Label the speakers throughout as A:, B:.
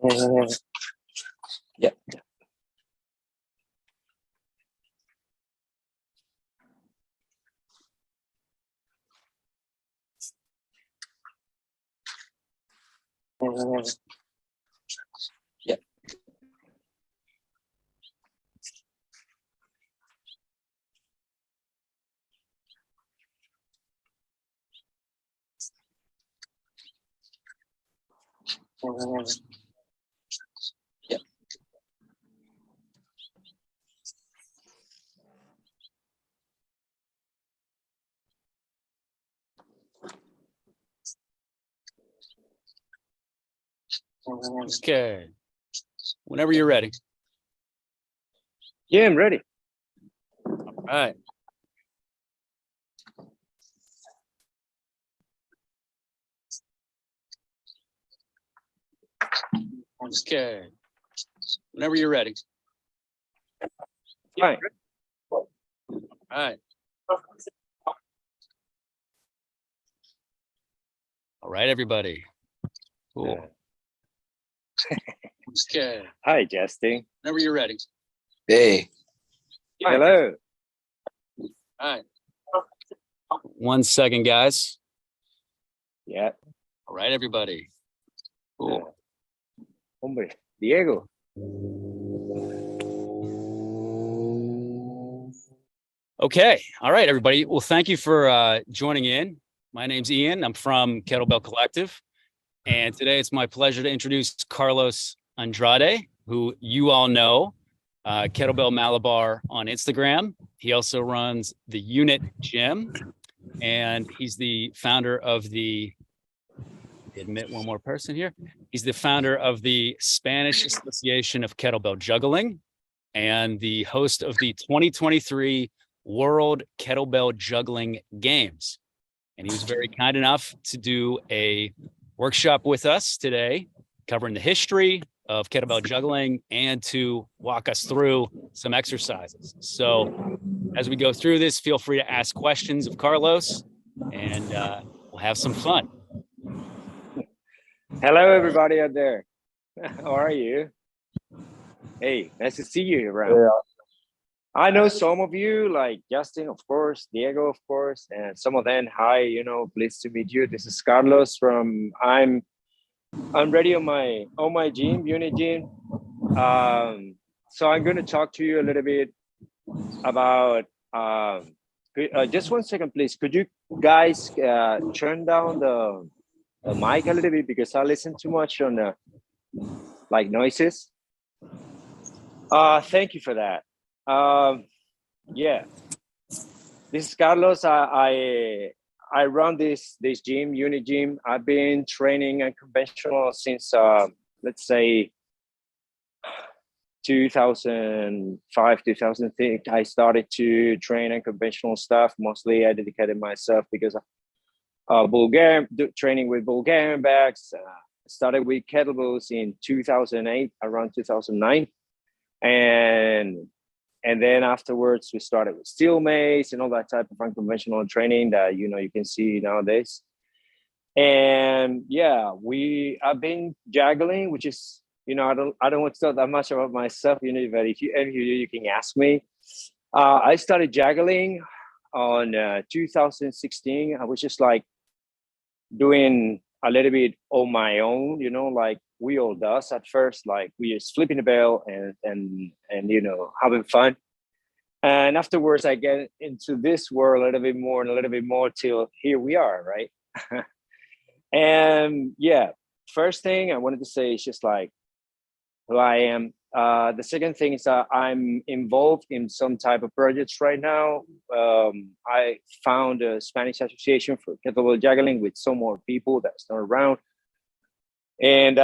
A: Yep. Yep. Yep.
B: Okay. Whenever you're ready.
A: Yeah, I'm ready.
B: All right. Okay. Whenever you're ready.
A: Fine.
B: All right. All right, everybody. Cool. Okay.
A: Hi, Justin.
B: Whenever you're ready.
C: Hey.
A: Hello.
B: All right. 1 second, guys.
A: Yeah.
B: All right, everybody. Cool.
A: Hombre, Diego.
B: Okay. All right, everybody. Well, thank you for joining in. My name's Ian. I'm from Kettlebell Collective. And today it's my pleasure to introduce Carlos Andrade, who you all know, Kettlebell Malabar on Instagram. He also runs the Unit Gym, and he's the founder of the, admit one more person here. He's the founder of the Spanish Association of Kettlebell Juggling and the host of the 2023 World Kettlebell Juggling Games. And he was very kind enough to do a workshop with us today, covering the history of kettlebell juggling and to walk us through some exercises. So as we go through this, feel free to ask questions of Carlos, and we'll have some fun.
A: Hello, everybody out there. How are you? Hey, nice to see you around. Yeah. I know some of you, like Justin, of course, Diego, of course, and some of them. Hi, pleased to meet you. This is Carlos from. I'm ready on my gym, Unit Gym. So I'm going to talk to you a little bit about. Just 1 second, please. Could you guys turn down the mic a little bit, because I listen too much on the noises. Thank you for that. Yeah, this is Carlos. I run this gym, Unit Gym. I've been training unconventional since let's say 2005, 2006. I started to train unconventional stuff. Mostly I dedicated myself because of training with Bulgarian bags. Started with kettlebells in 2008, around 2009. And then afterwards, we started with steel mace and all that type of unconventional training that, you can see nowadays. And yeah, I've been juggling, which is, I don't want to talk that much about myself, but if you can ask me. I started juggling on 2016. I was just doing a little bit on my own, like we all does at first, like we just flipping the bell and having fun. And afterwards I get into this world a little bit more till here we are, right? And yeah, first thing I wanted to say is just who I am. The second thing is I'm involved in some type of projects right now. I found a Spanish association for kettlebell juggling with some more people that's not around. And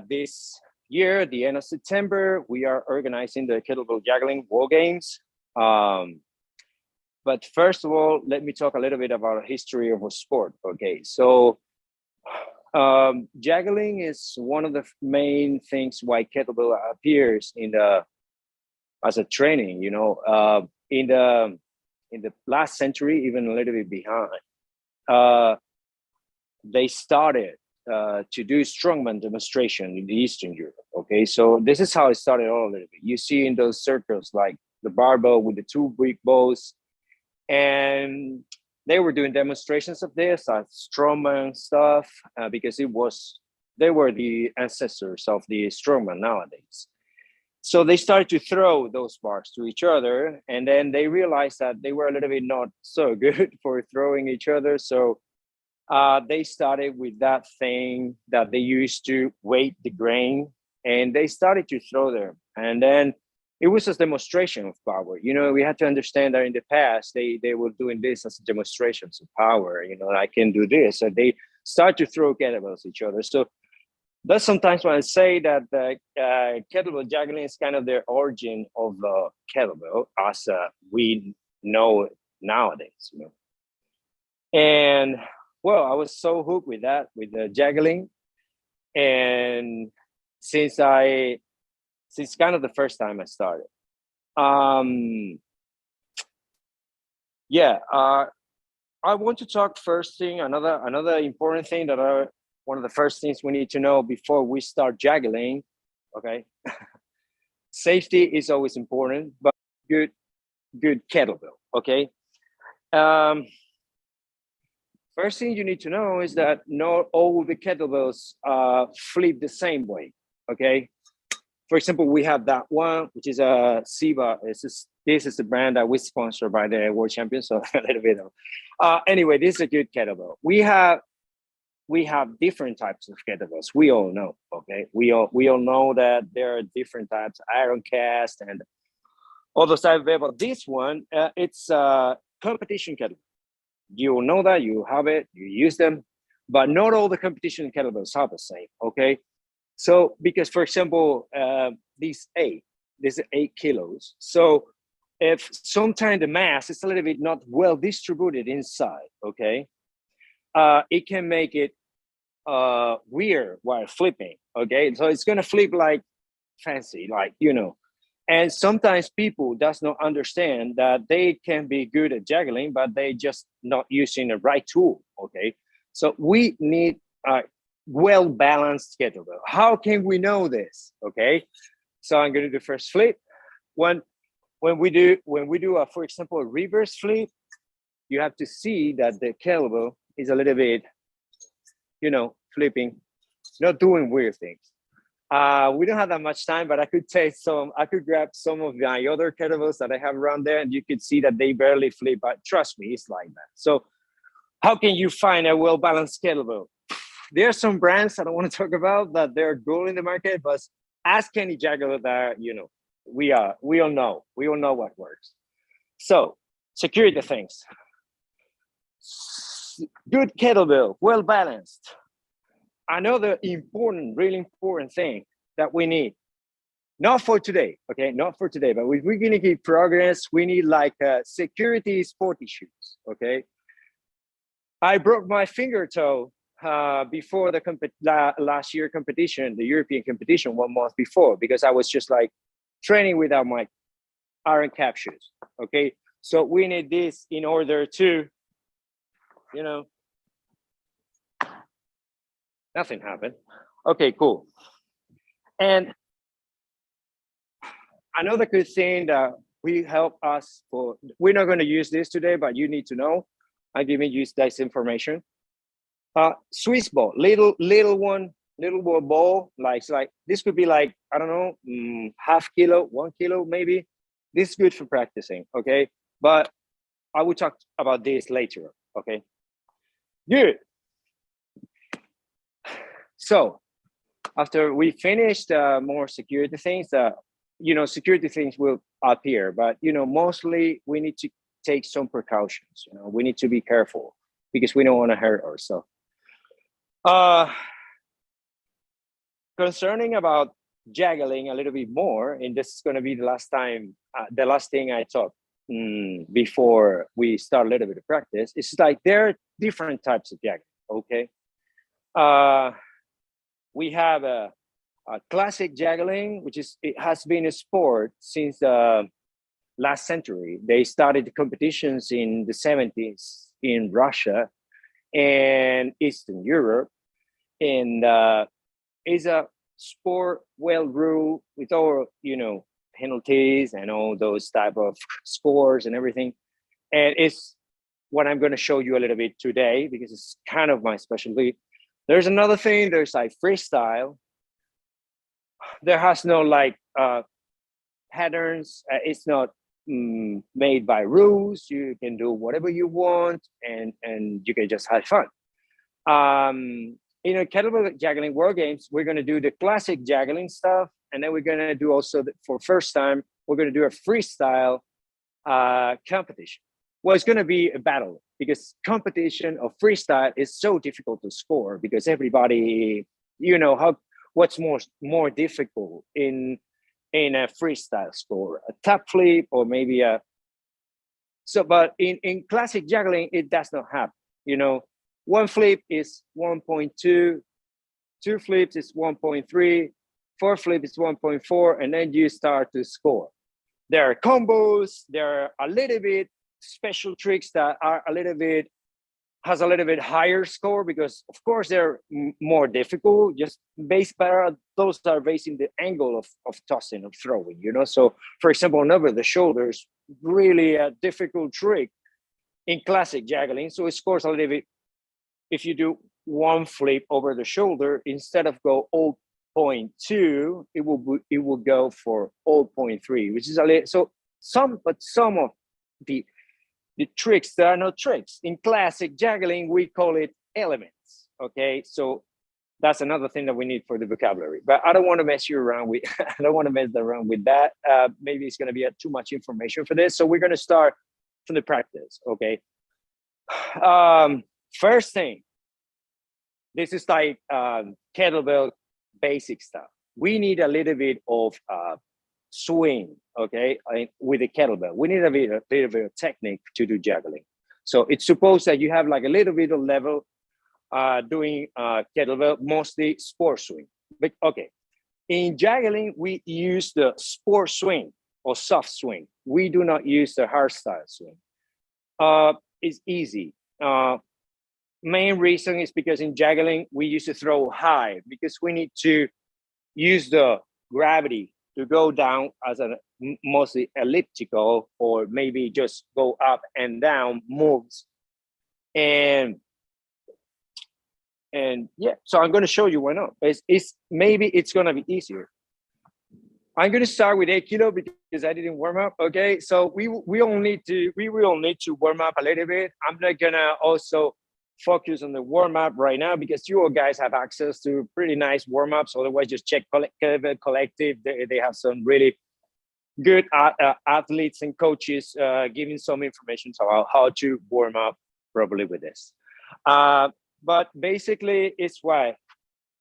A: this year, the end of September, we are organizing the Kettlebell Juggling World Games. But first of all, let me talk a little bit about the history of a sport. Okay, so juggling is one of the main things why kettlebell appears as a training. In the last century, even a little bit behind, they started to do strongman demonstration in the Eastern Europe. Okay, so this is how it started all a little bit. You see in those circles like the barbell with the two big balls, and they were doing demonstrations of this strongman stuff because they were the ancestors of the strongman nowadays. So they started to throw those bars to each other, and then they realized that they were a little bit not so good for throwing each other. So they started with that thing that they used to weight the grain, and they started to throw them. And then it was a demonstration of power. You know, we had to understand that in the past, they were doing this as demonstrations of power. You know, I can do this. And they start to throw kettlebells at each other. So that's sometimes when I say that the kettlebell juggling is kind of the origin of the kettlebell as we know it nowadays, you know. And well, I was so hooked with that, with the juggling. And since kind of the first time I started. I want to talk first thing, another important thing that one of the first things we need to know before we start juggling, okay? Safety is always important, but good kettlebell, okay? First thing you need to know is that not all the kettlebells flip the same way, okay? For example, we have that one, which is a Siba. This is the brand that we sponsored by the World Champions, so a little bit of. Anyway, this is a good kettlebell. We have different types of kettlebells. We all know, okay? We all know that there are different types, iron cast and all those types of kettlebells. But this one, it's a competition kettlebell. You know that, you have it, you use them, but not all the competition kettlebells are the same, okay? So, because for example, this is 8 kilos. So if sometimes the mass is a little bit not well distributed inside, okay, it can make it weird while flipping, okay? So it's gonna flip like fancy, like, you know. And sometimes people does not understand that they can be good at juggling, but they just not using the right tool, okay? So we need well-balanced kettlebell. How can we know this? Okay, so I'm going to do first flip. When we do for example, a reverse flip, you have to see that the kettlebell is a little bit, you know, flipping, not doing weird things. We don't have that much time, but I could grab some of my other kettlebells that I have around there, and you could see that they barely flip, but trust me, it's like that. So how can you find a well-balanced kettlebell? There are some brands I don't want to talk about that they're good in the market, but ask any juggler that, you know, we all know what works. So security things. Good kettlebell, well balanced. Another really important thing that we need, not for today, okay, not for today, but if we're gonna keep progress, we need like security sporty shoes, okay? I broke my finger toe before the last year competition, the European competition, 1 month before, because I was just like training without my iron cap shoes. Okay, so we need this in order to, you know, nothing happened. Okay, cool. And another good thing that we help us for, we're not going to use this today, but you need to know. I'm giving you this information. Swiss ball, little ball, like this could be like, I don't know, half kilo, 1 kilo maybe. This is good for practicing, okay? But I will talk about this later, okay? Good. So after we finished more security things, you know, security things will appear, but you know, mostly we need to take some precautions. You know, we need to be careful because we don't want to hurt ourselves. Concerning about juggling a little bit more, and this is going to be the last thing I talk before we start a little bit of practice. It's like there are different types of juggling, okay? We have a classic juggling, it has been a sport since the last century. They started the competitions in the 70s in Russia and Eastern Europe. and it's a sport well ruled with all penalties and all those type of scores and everything. And it's what I'm going to show you a little bit today because it's kind of my specialty. There's another thing. There's like freestyle. There has no like patterns. It's not made by rules. You can do whatever you want, and you can just have fun. Kettlebell juggling war games, we're going to do the classic juggling stuff, and then we're going to do also for first time we're going to do a freestyle competition. Well, it's going to be a battle because competition of freestyle is so difficult to score because everybody, what's more difficult in a freestyle score, a tap flip or maybe but in classic juggling, it does not happen. One flip is 1.2, two flips is 1.3, four flip is 1.4, and then you start to score. There are combos, there are a little bit special tricks that are has a little bit higher score because of course they're more difficult, just those are based in the angle of tossing, of throwing, So for example, on over the shoulders, really a difficult trick in classic juggling. So it scores a little bit. If you do one flip over the shoulder, instead of go 0.2, it will go for 0.3, which is a little. So some of the tricks, there are no tricks. In classic juggling, we call it elements. Okay, so that's another thing that we need for the vocabulary. But I don't want to mess you around with. I don't want to mess around with that. Maybe it's going to be too much information for this. So we're going to start from the practice. Okay. First thing, this is like kettlebell basic stuff. We need a little bit of swing, okay, with the kettlebell. We need a little bit of technique to do juggling. So it's supposed that you have like a little bit of level doing kettlebell, mostly sport swing. But okay, in juggling, we use the sport swing or soft swing. We do not use the hardstyle swing. It's easy. Main reason is because in juggling, we used to throw high because we need to use the gravity to go down as a mostly elliptical or maybe just go up and down moves. And yeah, so I'm going to show you why not. Maybe it's going to be easier. I'm going to start with 8 kilo because I didn't warm up. Okay, so we will need to warm up a little bit. I'm not going to also focus on the warm-up right now because you all guys have access to pretty nice warm-ups. Otherwise, just check Kettlebell Collective. They have some really good athletes and coaches giving some information about how to warm up properly with this. But basically, it's why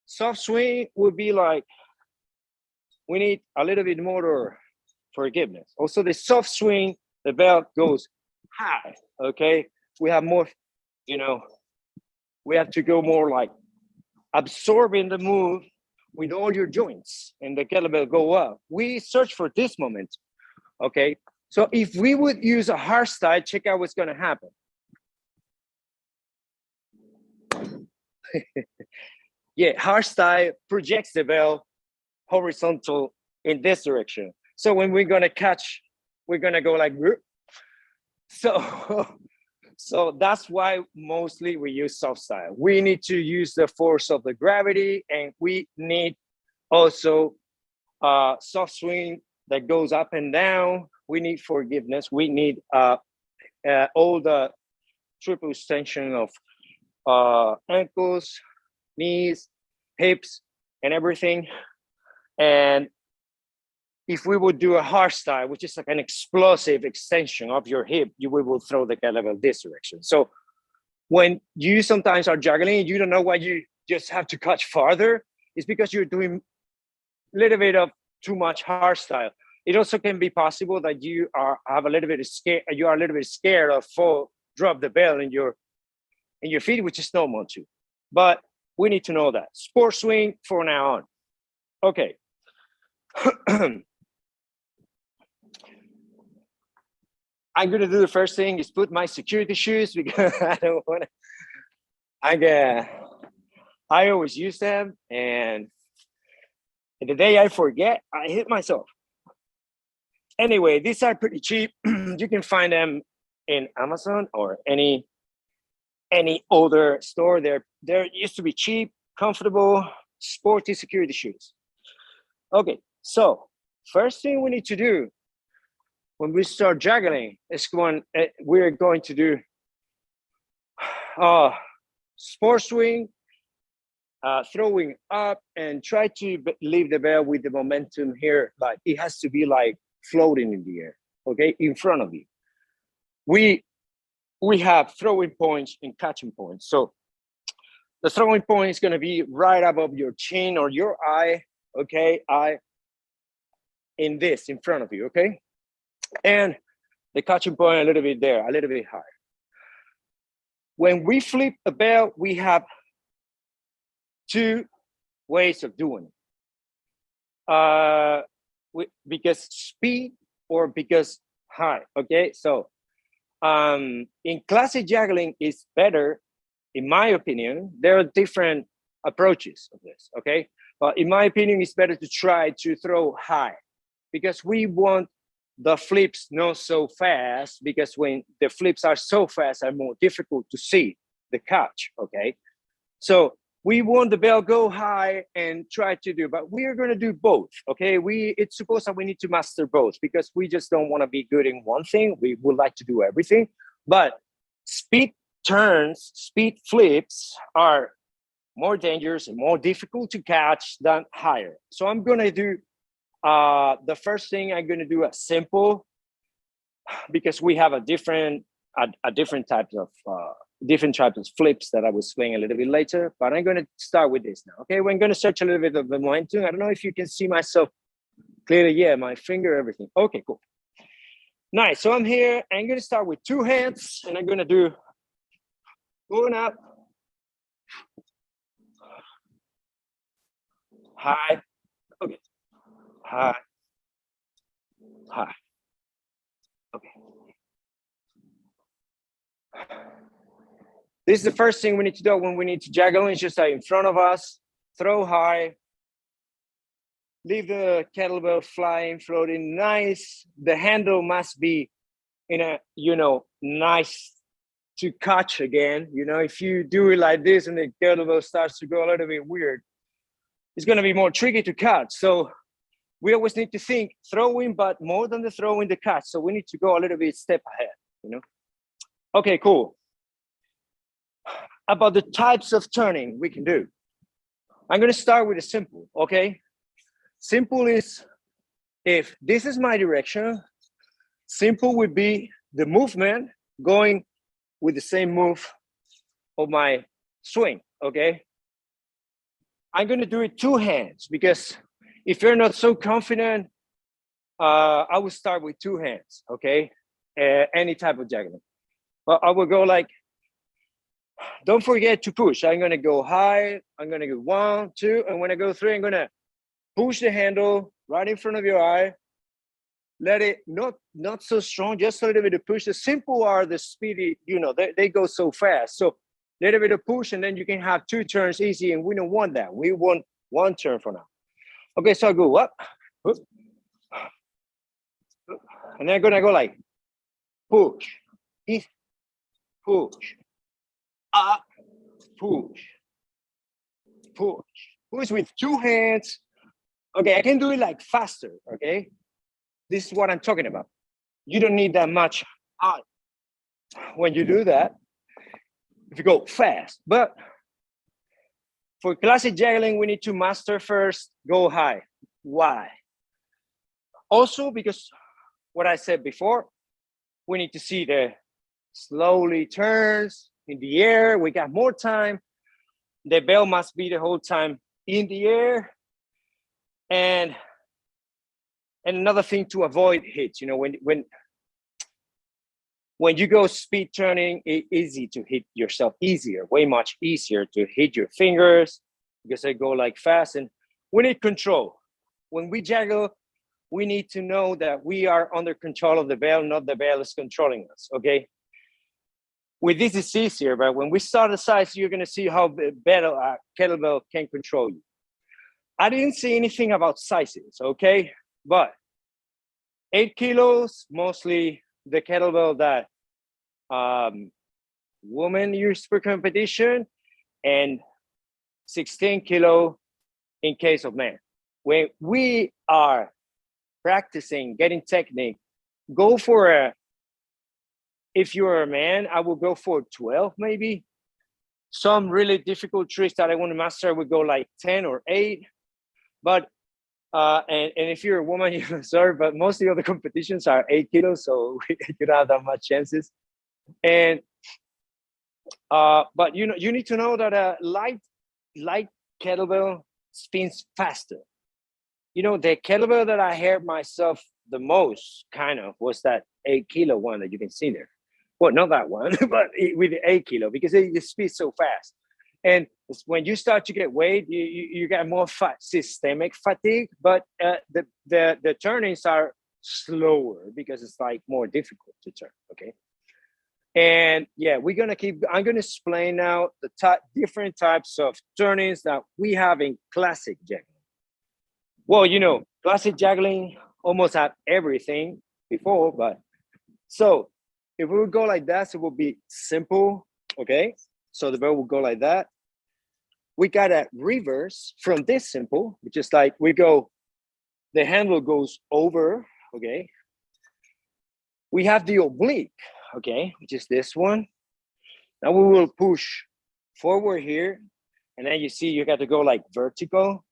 A: soft swing would be like we need a little bit more forgiveness. Also, the soft swing, the belt goes high. Okay, we have more, we have to go more like absorbing the move with all your joints and the kettlebell go up. We search for this moment. Okay. So if we would use a hardstyle, check out what's going to happen. Yeah, hardstyle projects the bell horizontal in this direction. So when we're going to catch, we're going to go like, so that's why mostly we use soft style. We need to use the force of the gravity, and we need also soft swing that goes up and down. We need forgiveness. We need all the triple extension of ankles, knees, hips, and everything. And if we would do a hardstyle, which is like an explosive extension of your hip, we will throw the kettlebell this direction. So when you sometimes are juggling, you don't know why you just have to catch farther. It's because you're doing a little bit of too much hardstyle. It also can be possible that you are a little bit scared of drop the bell in your feet, which is normal too. But we need to know that. Sport swing from now on. Okay. I'm going to do the first thing is put my security shoes because I don't want to. I always use them, and the day I forget, I hit myself. Anyway, these are pretty cheap. You can find them in Amazon or any other store. They're used to be cheap, comfortable, sporty security shoes. Okay, so first thing we need to do when we start juggling is we're going to do sport swing, throwing up, and try to leave the ball with the momentum here. Like it has to be like floating in the air, okay, in front of you. We have throwing points and catching points. So the throwing point is going to be right above your chin or your eye, okay, eye in front of you, okay, and the catching point a little bit there, a little bit higher. When we flip a ball, we have two ways of doing it. Because speed or because high, okay? So in classic juggling is better, in my opinion. There are different approaches of this, okay? But in my opinion, it's better to try to throw high because we want the flips not so fast, because when the flips are so fast, are more difficult to see the catch, okay? So we want the bell go high and try to do, but we are going to do both, okay? It's supposed that we need to master both because we just don't want to be good in one thing. We would like to do everything, but speed turns, speed flips are more dangerous and more difficult to catch than higher. So I'm going to do, the first thing I'm going to do a simple, because we have a different types of flips that I will explain a little bit later, but I'm going to start with this now. Okay, we're going to search a little bit of the momentum. I don't know if you can see myself clearly. Yeah, my finger, everything. Okay, cool. Nice. So I'm here. I'm going to start with two hands, and I'm going to do going up, high, okay, high, high, okay. This is the first thing we need to do when we need to juggle. It's just like in front of us, throw high, leave the kettlebell flying, floating, nice. The handle must be in a, nice to catch again. If you do it like this and the kettlebell starts to go a little bit weird, it's going to be more tricky to catch. So we always need to think throwing, but more than the throwing, the catch. So we need to go a little bit step ahead, Okay, cool. About the types of turning we can do. I'm going to start with a simple, okay? Simple is, if this is my direction, simple would be the movement going with the same move of my swing, okay? I'm going to do it two hands because if you're not so confident, I will start with two hands, okay? Any type of juggling. But I will go like, don't forget to push. I'm going to go high. I'm going to go 1, 2. And when I go 3, I'm going to push the handle right in front of your eye. Let it not so strong, just a little bit of push. The simple are the speedy, they go so fast. So a little bit of push, and then you can have two turns easy. And we don't want that. We want one turn for now. Okay, so I go up. And then I'm going to go like push, push, up, push, push with two hands. Okay, I can do it like faster, okay? This is what I'm talking about. You don't need that much out when you do that, if you go fast. But for classic juggling, we need to master first, go high. Why? Also, because what I said before, we need to see the slowly turns in the air. We got more time. The bell must be the whole time in the air. And another thing to avoid hits, when you go speed turning, it's easy to hit yourself, way much easier to hit your fingers because they go like fast. And we need control. When we juggle, we need to know that we are under control of the bell, not the bell is controlling us, okay? with this it's easier, but when we start the size, you're gonna see how better kettlebell can control you. I didn't say anything about sizes, okay? But 8 kilos, mostly the kettlebell that women use for competition, and 16 kilo in case of men. When we are practicing getting technique, go for a, if you're a man, I will go for 12 maybe. Some really difficult tricks that I want to master would go like 10 or 8. But and if you're a woman, you sorry, but most of the competitions are 8 kilos, so you don't have that much chances. And but you need to know that a light kettlebell spins faster. The kettlebell that I hurt myself the most kind of was that 8 kilo one that you can see there. Well, not that one, but with the 8 kilo, because it speeds so fast. And when you start to get weight, you get more systemic fatigue, but the turnings are slower because it's like more difficult to turn. Okay. And yeah, I'm gonna explain now the different types of turnings that we have in classic juggling. Well, classic juggling almost had everything before, but so if we would go like that, so it would be simple, okay? So the bell will go like that. We got a reverse from this simple, which is like the handle goes over, okay? We have the oblique, okay, which is this one. Now we will push forward here, and then you see you got to go like vertical,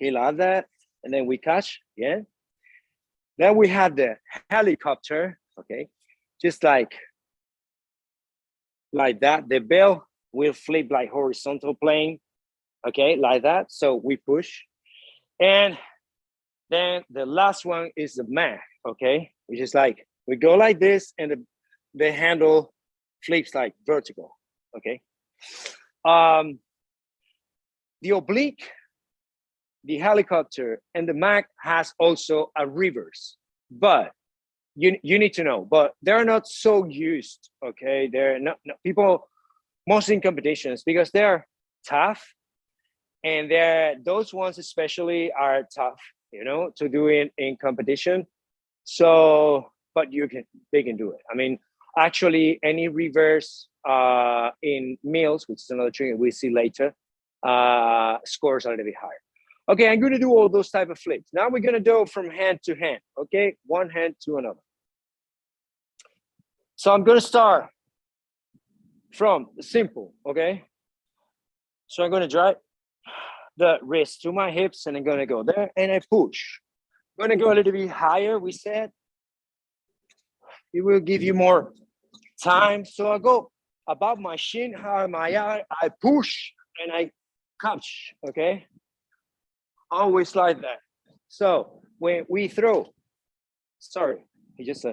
A: okay, like that, and then we catch, yeah. Then we have the helicopter, okay, just like that. The bell will flip like horizontal plane, okay, like that. So we push, and then the last one is the mat, okay, which is like we go like this, and the handle flips like vertical, okay. The oblique, the helicopter, and the mag has also a reverse, but you need to know, but they're not so used, okay. They're not people mostly in competitions because they're tough, and those ones especially are tough, to do in competition. So, but they can do it. I mean, actually, any reverse in meals, which is another trick we see later, scores a little bit higher. Okay, I'm going to do all those type of flips. Now we're going to go from hand to hand, okay? One hand to another. So I'm going to start from the simple, okay? So I'm going to drive the wrist to my hips, and I'm going to go there, and I push. I'm going to go a little bit higher, we said. It will give you more time. So I go above my shin, high my eye, I push, and I catch, okay? Always like that. So when we throw, sorry, he just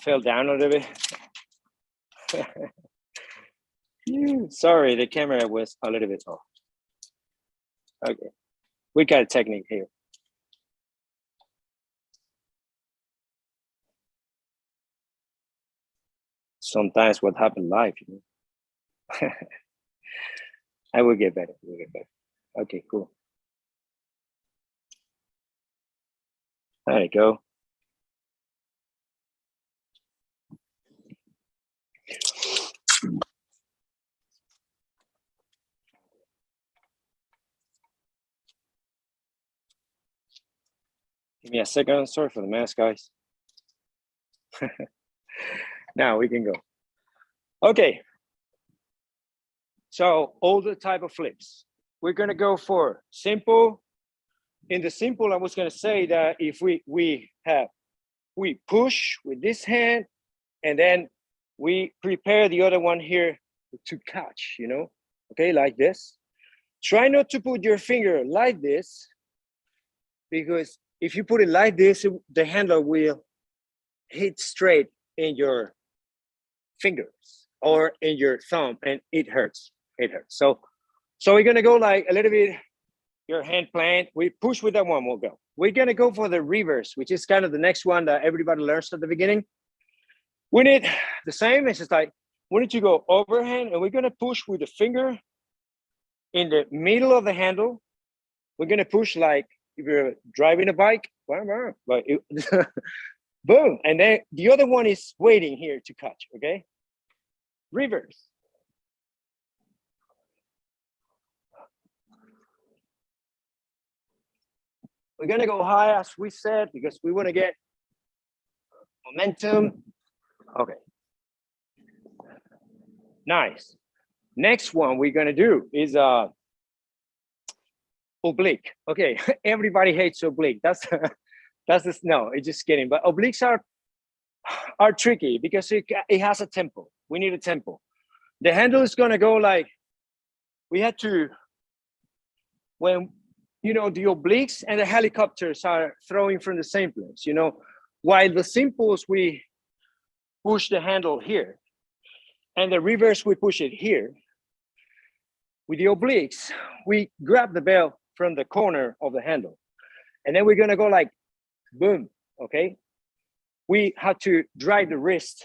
A: fell down a little bit. Sorry, the camera was a little bit off. Okay, we got a technique here. Sometimes what happened live, I will get better. Okay, cool. There you go. Give me a second. Sorry for the mess, guys. Now we can go. Okay. So all the type of flips. We're gonna go for simple. In the simple, I was gonna say that if we push with this hand, and then we prepare the other one here to catch, okay, like this. Try not to put your finger like this, because if you put it like this, the handle will hit straight in your fingers or in your thumb, and it hurts. So we're gonna go like a little bit, your hand plant. We push with that one, we'll go. We're gonna go for the reverse, which is kind of the next one that everybody learns at the beginning. We need the same. It's just like We need to go overhand, and we're gonna push with the finger in the middle of the handle. We're gonna push like if you're driving a bike, but boom, and then the other one is waiting here to catch, okay? Reverse. We're gonna go high as we said because we wanna get momentum. Okay. Nice. Next one we're gonna do is oblique. Okay, everybody hates oblique. That's this, no, it's just kidding. But obliques are tricky because it has a tempo. We need a tempo. The handle is gonna go like, we had to, when, you know, the obliques and the helicopters are throwing from the same place, you know, while the simples, we push the handle here, and the reverse, we push it here. With the obliques, we grab the bell from the corner of the handle, and then we're gonna go like, boom, okay? We have to drive the wrist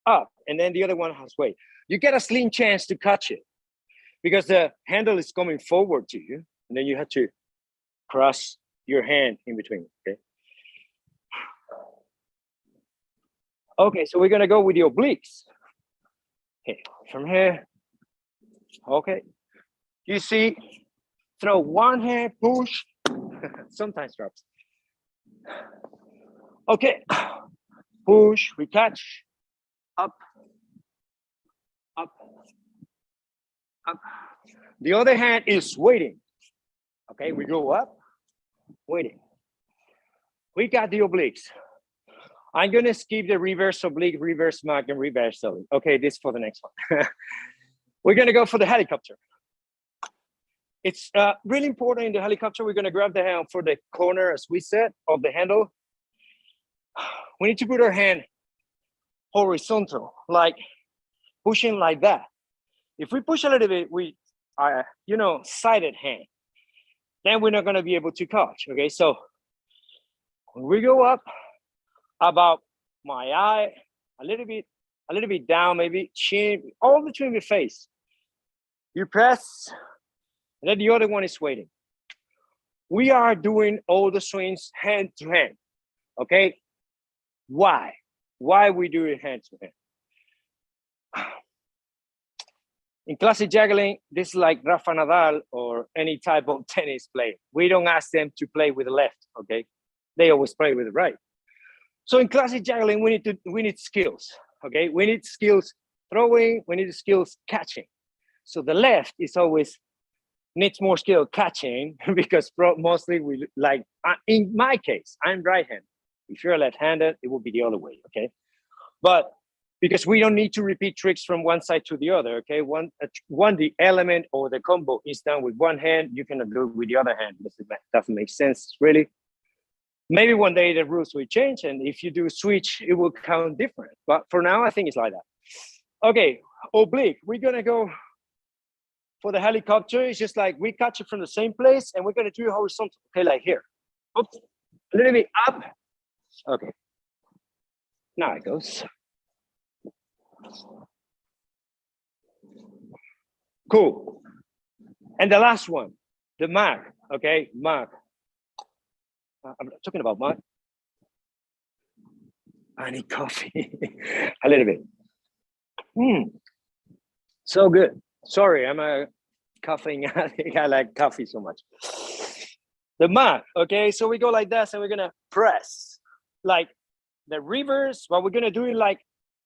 A: up, and then the other one has weight. You get a slim chance to catch it because the handle is coming forward to you, and then you have to cross your hand in between, okay? Okay, so we're gonna go with the obliques. Okay, from here, okay. You see, throw one hand, push, sometimes drops. Okay, push, we catch, up, up, up. The other hand is waiting. Okay, we go up, waiting. We got the obliques. I'm gonna skip the reverse oblique, reverse mag, and reverse oblique. Okay, this for the next one. We're gonna go for the helicopter. It's really important in the helicopter. We're gonna grab the hand for the corner, as we said, of the handle. We need to put our hand horizontal, like pushing like that. If we push a little bit, we are, you know, sided hand, then we're not gonna be able to catch, okay? So when we go up about my eye, a little bit down, maybe chin, all between the face. You press, and then the other one is waiting. We are doing all the swings hand to hand, okay? Why? Why we do it hand to hand? In classic juggling, this is like Rafa Nadal or any type of tennis player. We don't ask them to play with the left, okay? They always play with the right. So in classic juggling, we need skills, okay? We need skills throwing, we need skills catching. So the left is always needs more skill catching because mostly we like, in my case, I'm right-handed. If you're left-handed, it will be the other way, okay? But because we don't need to repeat tricks from one side to the other, okay? The element or the combo is done with one hand, you cannot do it with the other hand. This doesn't make sense, really. Maybe one day the rules will change, and if you do switch, it will count different. But for now, I think it's like that. Okay, oblique, we're gonna go for the helicopter. It's just like we catch it from the same place, and we're gonna do it horizontal, okay, like here. Oops, a little bit up. Okay, now it goes. Cool. And the last one, the mag, okay, mag. I'm talking about mag. I need coffee. A little bit. So good. Sorry, I'm a coughing. I think I like coffee so much. The mag, okay, so we go like this, and we're gonna press. Like the reverse, but we're gonna do it like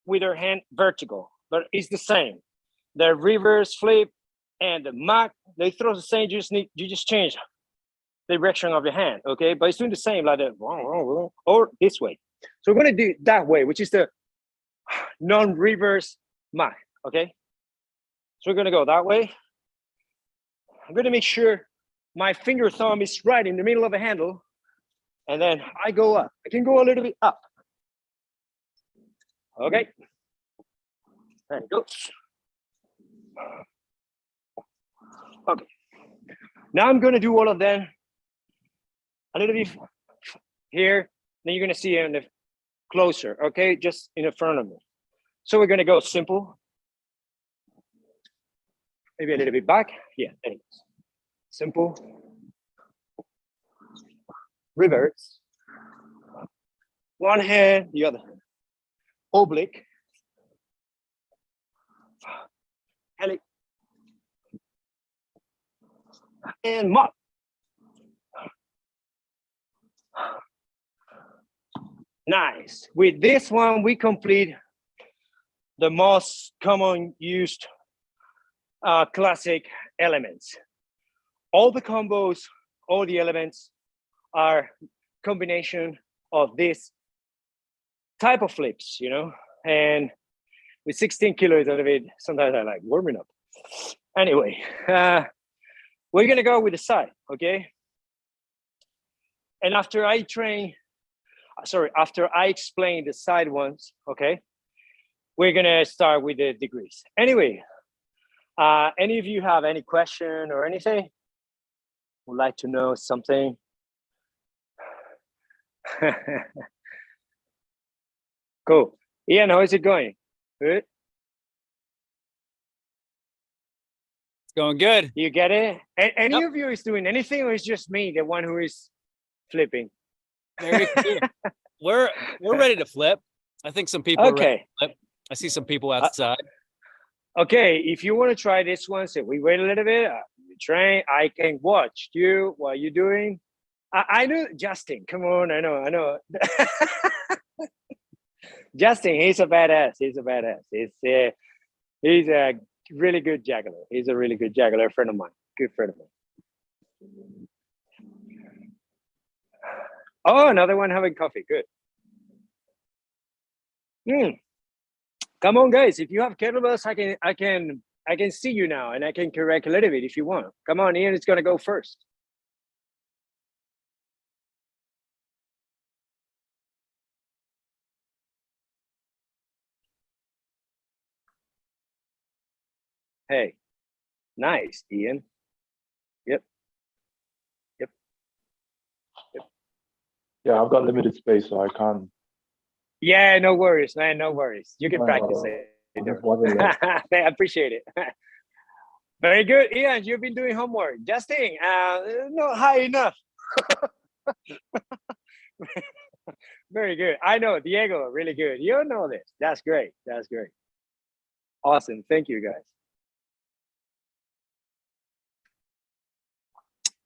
A: with our hand vertical, but it's the same. The reverse flip and the mag, they throw the same, you just change the direction of your hand, okay? But it's doing the same, like that, or this way. So we're gonna do it that way, which is the non-reverse mag, okay? So we're gonna go that way. I'm gonna make sure my finger thumb is right in the middle of the handle, and then I go up. I can go a little bit up. Okay, there it goes. Okay, now I'm gonna do all of them a little bit here, then you're gonna see it in the closer, okay, just in the front of me. So we're gonna go simple, Maybe a little bit back. Yeah, there it goes. Simple. Reverse. One hand, the other. Oblique. Heli. And mop. Nice. With this one, we complete the most common used classic elements. All the combos, all the elements are combination of this type of flips, you know, and with 16 kilos out of it, sometimes I like warming up. Anyway, we're gonna go with the side, okay? And after I explain the side ones, okay, we're gonna start with the degrees. Anyway, any of you have any question or anything? Would like to know something? Cool. Ian, how is it going? Good?
B: It's going good.
A: You get it? Any of you is doing anything, or is just me, the one who is flipping?
B: Very clear. We're ready to flip. I think some people are ready to flip. I see some people outside.
A: Okay, if you want to try this one, so we wait a little bit, you train, I can watch you while you're doing. I know Justin, come on, I know. Justin, he's a badass. He's a really good juggler. He's a really good juggler, friend of mine, good friend of mine. Oh, another one having coffee, good. Come on, guys, if you have kettlebells, I can see you now, and I can correct a little bit if you want. Come on, Ian, it's gonna go first. Hey, nice, Ian. Yep.
C: Yeah, I've got limited space, so I can't.
A: Yeah, no worries, man. No worries. You can practice it. I appreciate it. Very good, Ian. You've been doing homework. Justin, not high enough. Very good. I know, Diego, really good. You know this. That's great. That's great. Awesome. Thank you, guys.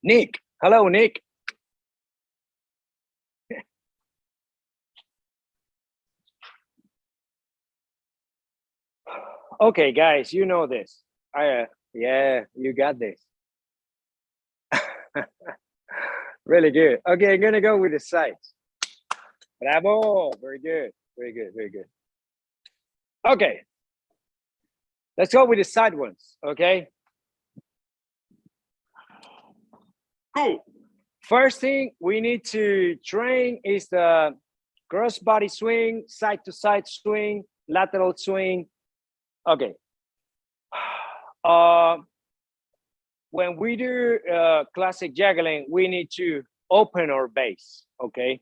A: Nick. Hello, Nick. Okay, guys, you know this. Yeah, you got this. Really good. Okay, I'm gonna go with the sides. Bravo. Very good. Very good. Very good. Okay. Let's go with the side ones. Okay. Cool. First thing we need to train is the cross body swing, side to side swing, lateral swing. Okay. When we do classic juggling, we need to open our base. Okay.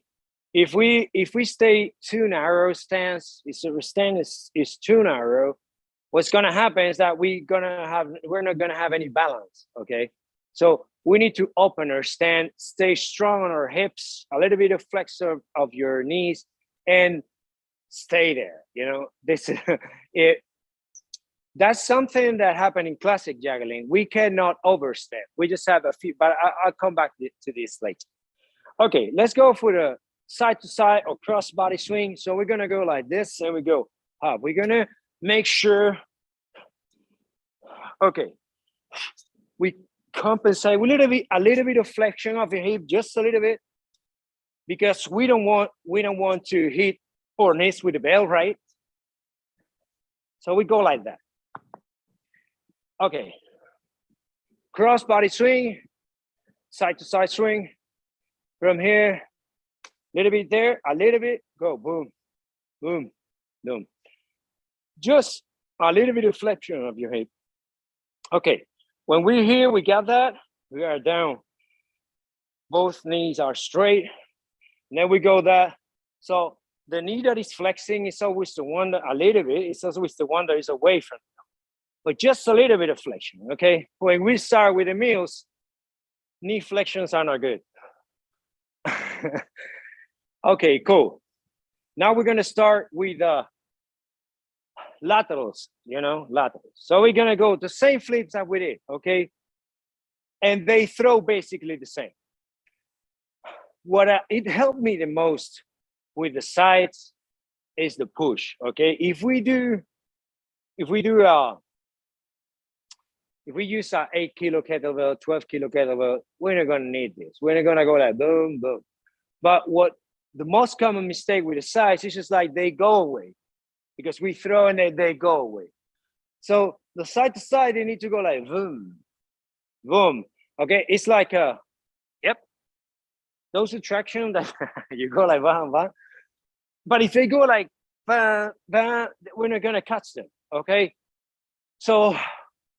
A: If we stay too narrow stance, if the stance is too narrow, what's gonna happen is that we're not gonna have any balance. Okay. So we need to open our stand, stay strong on our hips, a little bit of flex of your knees, and stay there. You know, this is it. That's something that happened in classic juggling. We cannot overstep. We just have a few, but I'll come back to this later. Okay, let's go for the side to side or cross body swing. So we're gonna go like this, and we go up. We're gonna make sure. Okay, we compensate a little bit of flexion of your hip, just a little bit, because we don't want to hit our knees with the bell, right? So we go like that. Okay, cross body swing, side to side swing. From here, a little bit there, a little bit, go boom, boom, boom. Just a little bit of flexion of your hip. Okay, when we're here, we got that, we are down. Both knees are straight, and then we go that. So the knee that is flexing is always the one that a little bit, it's always the one that is away from you. but just a little bit of flexion, okay? When we start with the meals, knee flexions are not good. Okay, cool. Now we're gonna start with laterals, laterals. So we're gonna go the same flips that we did, okay? And they throw basically the same. It helped me the most with the sides is the push, okay? If we use our 8 kilo kettlebell, 12 kilo kettlebell, we're not gonna need this. We're not gonna go like boom, boom. But what the most common mistake with the sides is just like they go away because we throw and they go away. So the side to side, they need to go like boom, boom. Okay, it's like yep, those attraction that you go like bam, bam. But if they go like bam, bam, we're not gonna catch them. Okay, so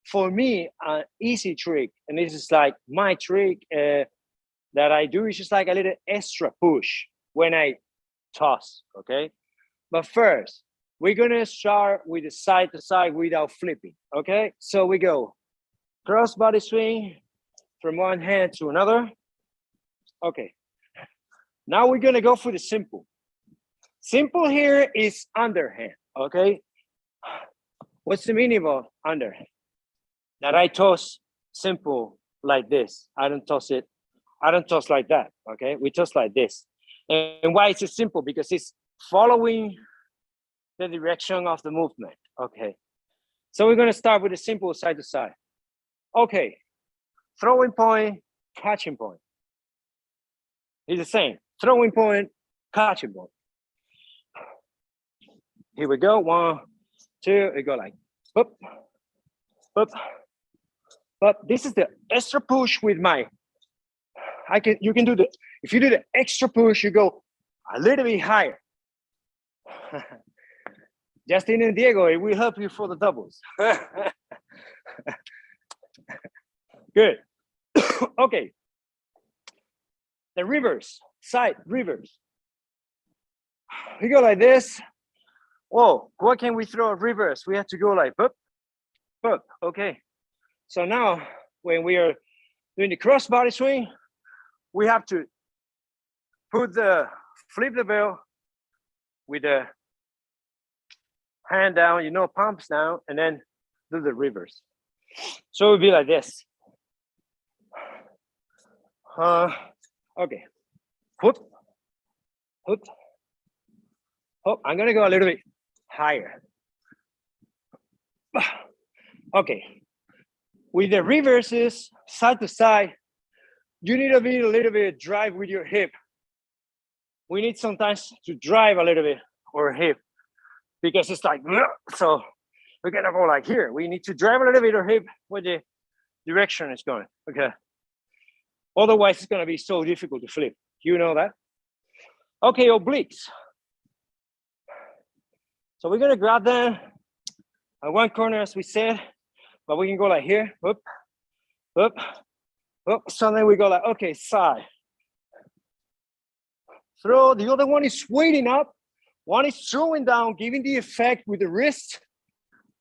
A: for me, an easy trick, and this is like my trick that I do, is just like a little extra push when I toss, okay? But first, we're gonna start with the side to side without flipping, okay? So we go cross body swing from one hand to another. Okay, now we're gonna go for the simple. Simple here is underhand, okay? What's the meaning of underhand? That I toss simple like this. I don't toss like that, okay? We toss like this. And why is it simple? Because it's following the direction of the movement, okay? So we're gonna start with a simple side to side. Okay, throwing point, catching point. It's the same, throwing point, catching point. Here we go, 1, 2, we go like, boop, boop. But this is the extra push with my, you can do if you do the extra push, you go a little bit higher. Justin and Diego, it will help you for the doubles. Good. Okay. The reverse, side reverse. We go like this. Whoa, what can we throw a reverse? We have to go like boop, boop, okay. So now when we are doing the cross body swing, we have to flip the bell with the hand down, palms down, and then do the reverse. So it would be like this. Okay. Whoop, whoop, whoop. I'm gonna go a little bit higher. Okay. With the reverses, side to side, you need a little bit of drive with your hip. We need sometimes to drive a little bit our hip because it's like, so we're gonna go like here. We need to drive a little bit our hip where the direction is going, okay? Otherwise, it's gonna be so difficult to flip. You know that? Okay, obliques. So we're gonna grab them at one corner, as we said, but we can go like here, whoop, whoop, whoop. So then we go like, okay, side. Throw, the other one is waiting up. One is throwing down, giving the effect with the wrist.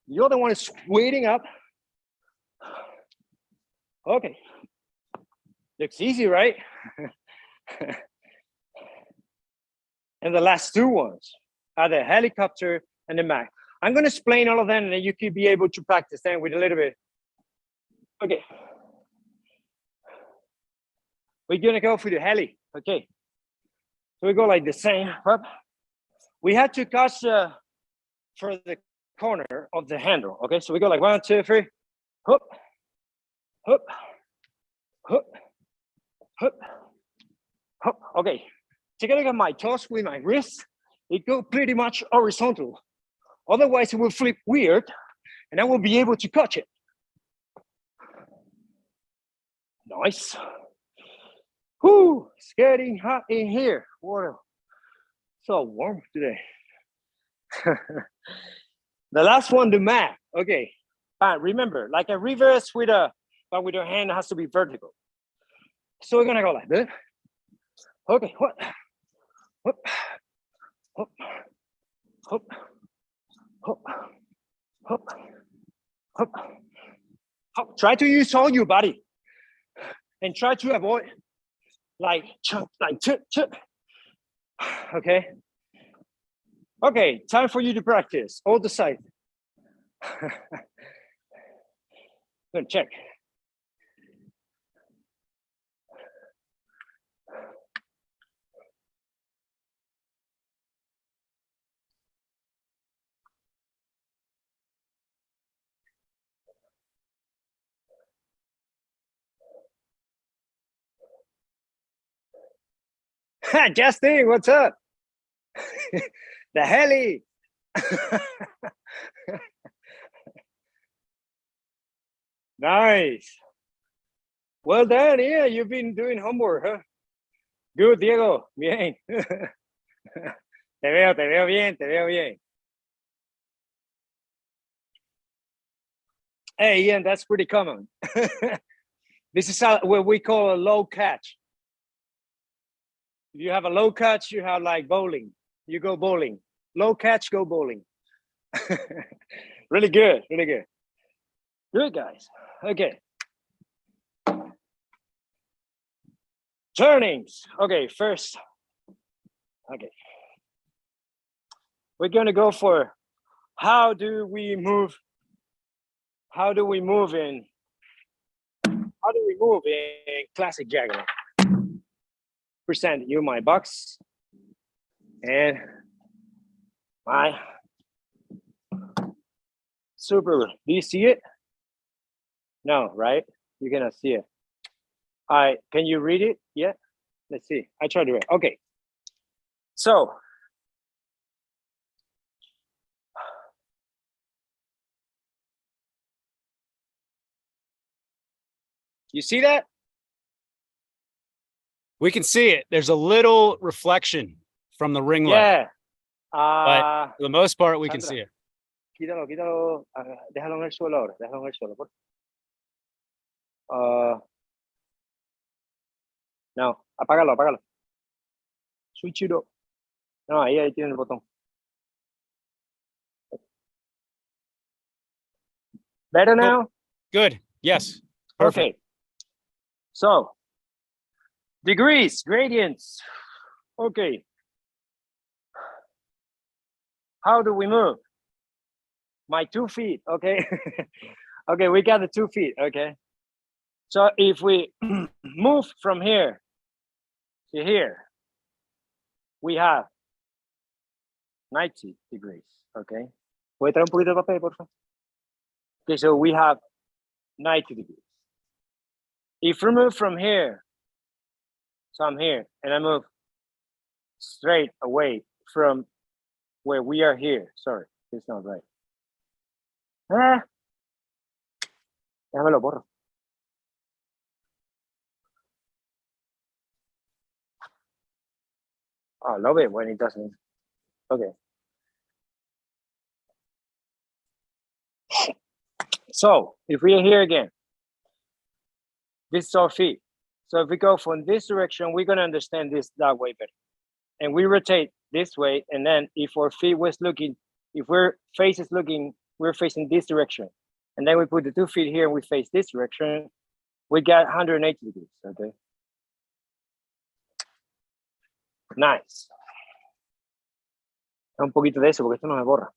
A: The other one is waiting up. Okay. Looks easy, right? And the last two ones are the helicopter and the Mac. I'm going to explain all of them and then you could be able to practice them with a little bit. Okay. We're going to go for the heli. Okay. So we go like the same. Up. We have to catch for the corner of the handle. Okay. So we go like 1, 2, 3. Hoop. Hoop. Hoop. Hoop. Hoop. Okay. Take a look at my toes with my wrist. It goes pretty much horizontal. Otherwise, it will flip weird, and I won't be able to catch it. Nice. Whoo, it's getting hot in here. Water. So warm today. The last one, the mat. Okay. Remember, like a reverse but with your hand, it has to be vertical. So we're gonna go like this. Okay, what? Whoop, whoop, whoop, whoop, whoop, Hop. Hop. Try to use all your body and try to avoid like chunk, like chip, chip. Okay. Okay, time for you to practice all the side. Good, check. Justin, what's up? The heli. Nice. Well done. Yeah, you've been doing homework, huh? Good, Diego. Bien. Te veo bien, te veo bien. Hey, Ian, that's pretty common. This is what we call a low catch. If you have a low catch, you have like bowling. You go bowling. Low catch, go bowling. Really good, really good. Good, guys. Okay. Turnings. Okay, first. Okay. We're gonna go for how do we move? How do we move in classic juggling? Present you my box and my super. Do you see it? No, right? You cannot see it. All right, can you read it? Yeah, let's see. I try to read. Okay, so you see that?
B: We can see it. There's a little reflection from the ring light.
A: Yeah.
B: But for the most part, we can see it.
A: Quítalo, quítalo. Déjalo en el suelo ahora. Déjalo en el suelo. No, apágalo, apágalo. Switch it up. No, ahí tiene el botón. Better now?
B: Good. Yes. Perfect.
A: Okay. So, degrees, gradients. Okay. How do we move? My 2 feet, okay? Okay, we got the 2 feet, okay? So if we move from here to here, we have 90 degrees, okay? ¿Puede traer un poquito de papel, por favor? Okay, so we have 90 degrees. If we move from here, so I'm here, and I move straight away from where we are here. Sorry, it's not right. Déjame lo borro. I love it when it doesn't. Okay. So if we are here again, this is our feet. So if we go from this direction, we're gonna understand this that way better. And we rotate this way, and then if our feet was looking, if our face is looking, we're facing this direction. And then we put the 2 feet here and we face this direction, we got 180 degrees, okay? Nice. Un poquito de eso, porque esto no me borra.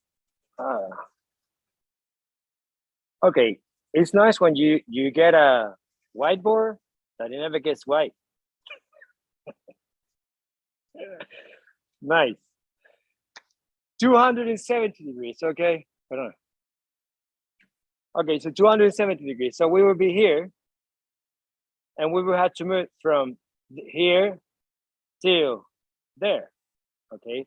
A: Okay, it's nice when you get a whiteboard that it never gets white. Nice. 270 degrees, okay? Hold on. Okay, so 270 degrees. So we will be here, and we will have to move from here till there, okay?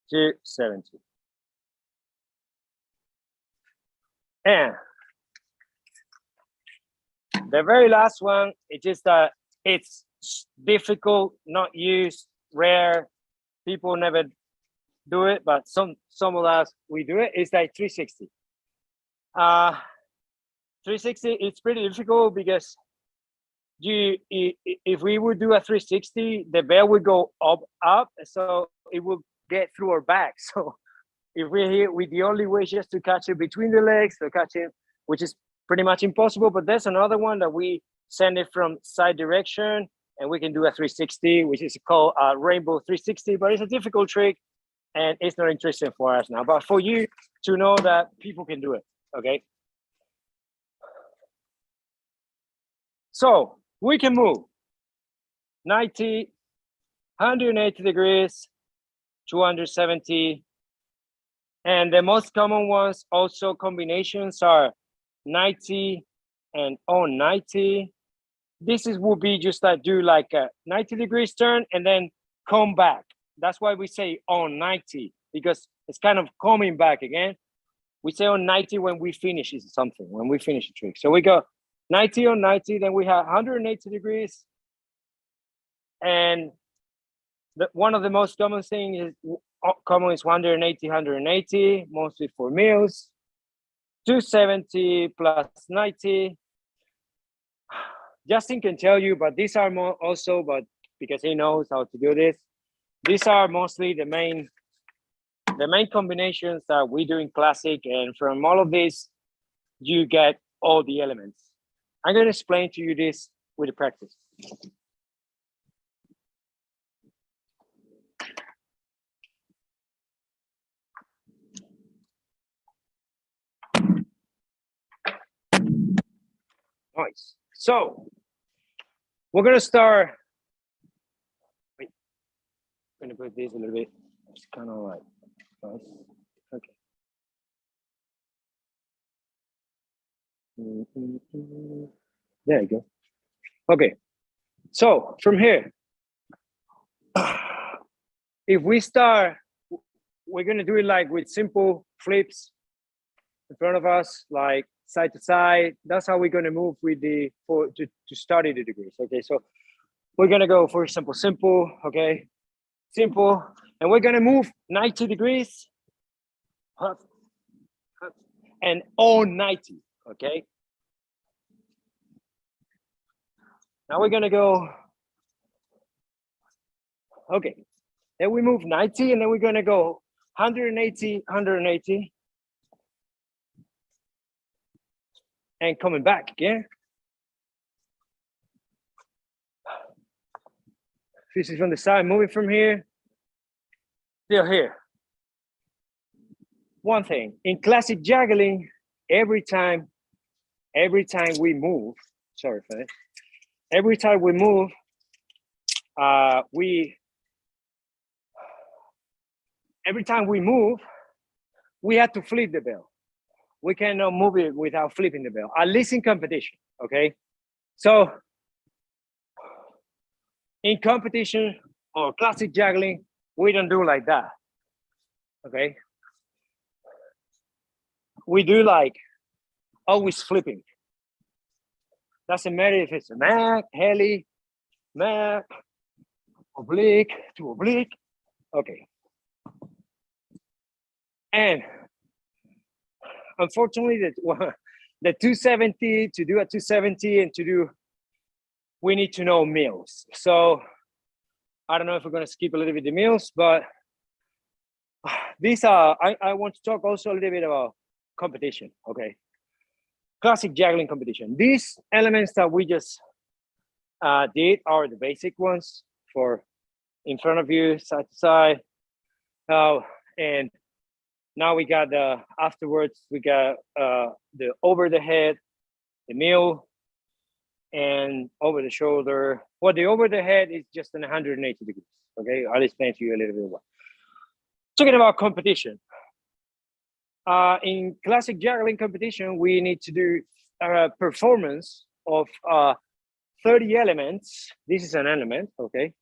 A: 270. And the very last one, it's just that it's difficult, not used, rare. People never do it, but some of us, we do it. It's like 360. 360, it's pretty difficult because if we would do a 360, the bell would go up, so it would get through our back. So If we're here with the only way just to catch it between the legs, so catch it, which is pretty much impossible. But there's another one that we send it from side direction, and we can do a 360, which is called a rainbow 360. But it's a difficult trick, and it's not interesting for us now. But for you to know that people can do it, okay? So we can move 90, 180 degrees, 270. And the most common ones, also combinations, are 90 and on 90. This will be just like do like a 90 degrees turn and then come back. That's why we say on 90, because it's kind of coming back again. We say on 90 when we finish something, when we finish a trick. So we go 90 on 90, then we have 180 degrees. And one of the most common things is 180, 180, mostly for meals. 270 plus 90. Justin can tell you, but these are more also, but because he knows how to do this, these are mostly the main combinations that we do in classic. And from all of this, you get all the elements. I'm going to explain to you this with the practice. Nice. So we're going to start. Wait, I'm going to put this a little bit. It's kind of like nice. Okay. There you go. Okay. So from here, if we start, we're going to do it like with simple flips in front of us, like side to side. That's how we're going to move with to study the degrees. Okay, so we're going to go, for example, simple. Okay, simple, and we're going to move 90 degrees and all 90. Okay, now we're going to go. Okay, then we move 90, and then we're going to go 180, 180. And coming back again. This is from the side, moving from here, still here. One thing, in classic juggling, every time we move, sorry for that, every time we move, we have to flip the bell. We cannot move it without flipping the bell, at least in competition, okay? So in competition or classic juggling, we don't do like that, okay? We do like always flipping. Doesn't matter if it's a Mac, heli, Mac, oblique to oblique, okay. And unfortunately, the 270, to do a 270 and we need to know mills. So I don't know if we're going to skip a little bit the mills, but these are, I want to talk also a little bit about competition, okay? Classic juggling competition. These elements that we just did are the basic ones for in front of you, side to side. And now we got afterwards, we got the over the head, the mill, and over the shoulder. Well, the over the head is just an 180 degrees, okay? I'll explain to you a little bit more. Talking about competition. In classic juggling competition, we need to do a performance of 30 elements. This is an element, okay?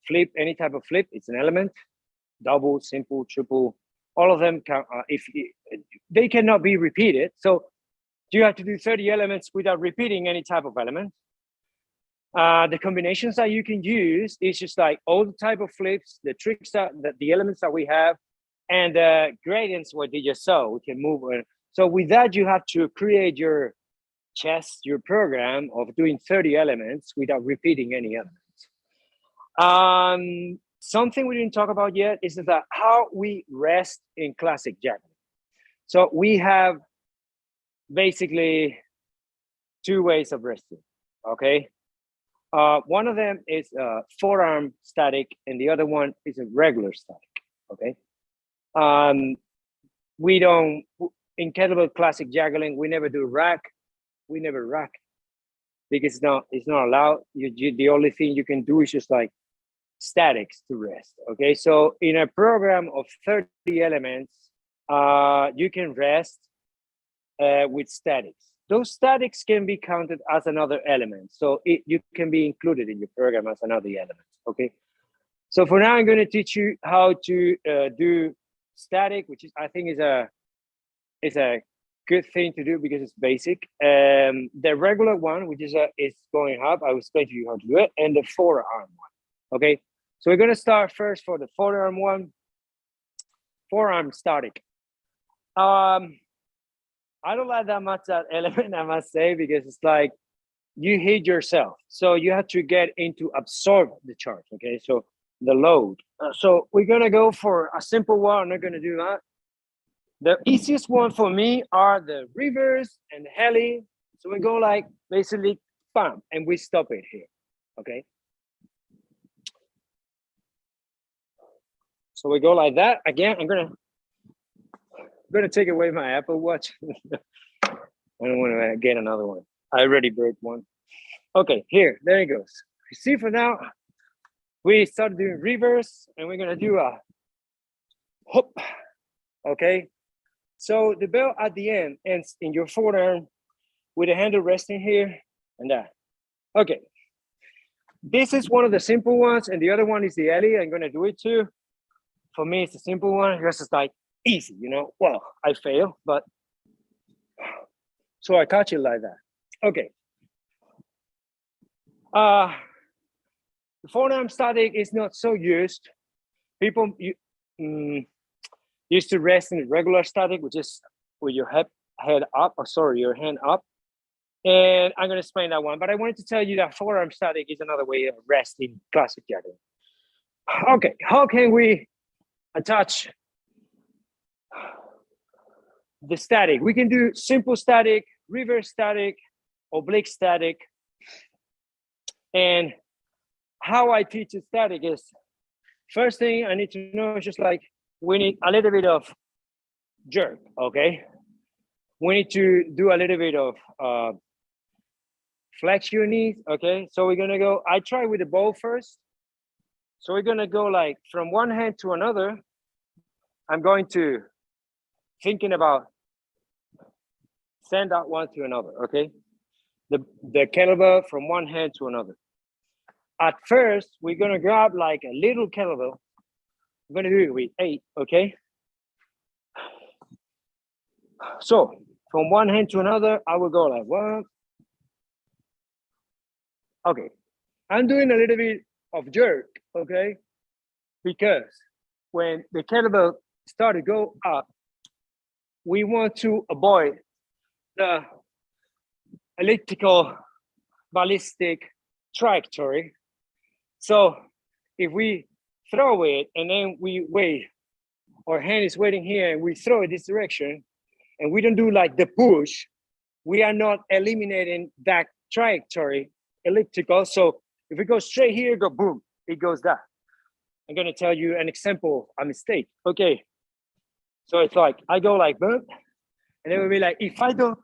A: Flip, any type of flip, it's an element. Double, simple, triple, all of them can, they cannot be repeated. So you have to do 30 elements without repeating any type of element. The combinations that you can use is just like all the type of flips, the tricks that the elements that we have, and the gradients what they just saw. We can move. So with that, you have to create your chess, your program of doing 30 elements without repeating any elements. something we didn't talk about yet is that how we rest in classic juggling. So we have basically two ways of resting, okay? One of them is forearm static, and the other one is a regular static, okay? We don't, in kettlebell classic juggling, we never do rack, we never rack, because it's not allowed. The only thing you can do is just like statics to rest, okay? So in a program of 30 elements, you can rest with statics. Those statics can be counted as another element. So you can be included in your program as another element, okay? So for now, I'm gonna teach you how to do static, which is, I think is a good thing to do because it's basic. The regular one, which is going up, I will explain to you how to do it, and the forearm one, okay? So we're gonna start first for the forearm one, forearm static. I don't like that much that element, I must say, because it's like you hit yourself. So you have to get into absorb the charge, okay? So the load. So we're gonna go for a simple one. I'm not gonna do that. The easiest one for me are the reverse and the heli. So we go like basically bam, and we stop it here, okay? So we go like that. Again, I'm gonna take away my Apple Watch. I don't want to get another one. I already broke one. Okay, there it goes. You see, for now, we started doing reverse, and we're gonna do a hop, okay? So the bell at the end ends in your forearm with the handle resting here and that. Okay, this is one of the simple ones, and the other one is the Ellie. I'm gonna do it too. For me, it's a simple one, because it's like easy, you know? Well, I fail, but so I catch it like that. Okay. The forearm static is not so used. People used to rest in the regular static, which is with your head up, your hand up. And I'm gonna explain that one, but I wanted to tell you that forearm static is another way of resting classic juggling. Okay, how can we attach the static? We can do simple static, reverse static, oblique static. And how I teach the static is, first thing I need to know is just like, we need a little bit of jerk, okay? We need to do a little bit of flex your knees, okay? So we're gonna go, I try with the ball first. So we're gonna go like from one hand to another. I'm going to thinking about send that one to another, okay? The kettlebell from one hand to another. At first, we're gonna grab like a little kettlebell. I'm gonna do it with 8, okay? So from one hand to another, I will go like 1. Okay, I'm doing a little bit of jerk, okay? Because when the kettlebell start to go up, we want to avoid the elliptical ballistic trajectory. So if we throw it and then we wait, our hand is waiting here and we throw it this direction, and we don't do like the push, we are not eliminating that trajectory elliptical. So if we go straight here, go boom, it goes that. I'm gonna tell you an example, a mistake. Okay, so it's like, I go like boom, and then we'll be like, if I don't,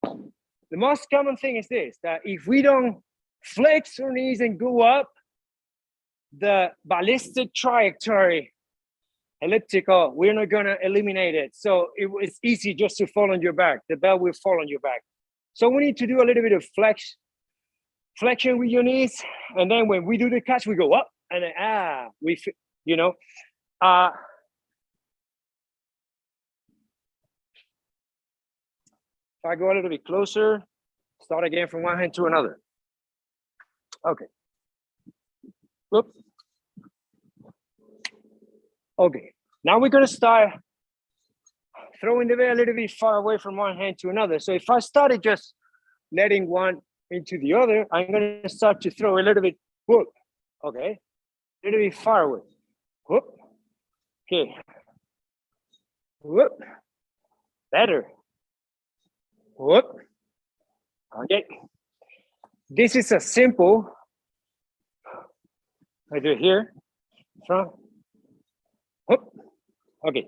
A: the most common thing is this, that if we don't flex our knees and go up, the ballistic trajectory elliptical, we're not gonna eliminate it. So it's easy just to fall on your back. The bell will fall on your back. So we need to do a little bit of flexion with your knees. And then when we do the catch, we go up and then, you know. If I go a little bit closer, start again from one hand to another. Okay. Whoop. Okay, now we're gonna start throwing the ball a little bit far away from one hand to another. So if I started just letting one into the other, I'm gonna start to throw a little bit, whoop, okay? little bit far away. Whoop. Okay. Whoop. Better. Whoop. Okay. This is a simple. I do it here. Front. Whoop. Okay.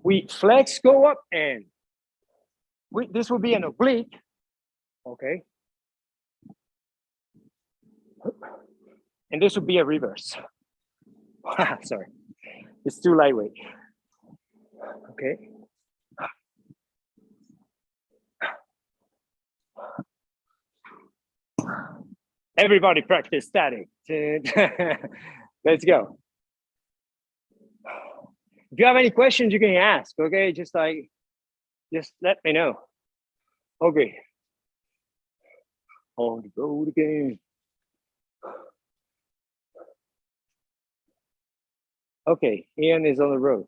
A: We flex, go up, and this will be an oblique. Okay. And this would be a reverse. Sorry, it's too lightweight. Okay. Everybody practice static. Let's go. If you have any questions, you can ask, okay? Just let me know. Okay. On the road again. Okay, Ian is on the road.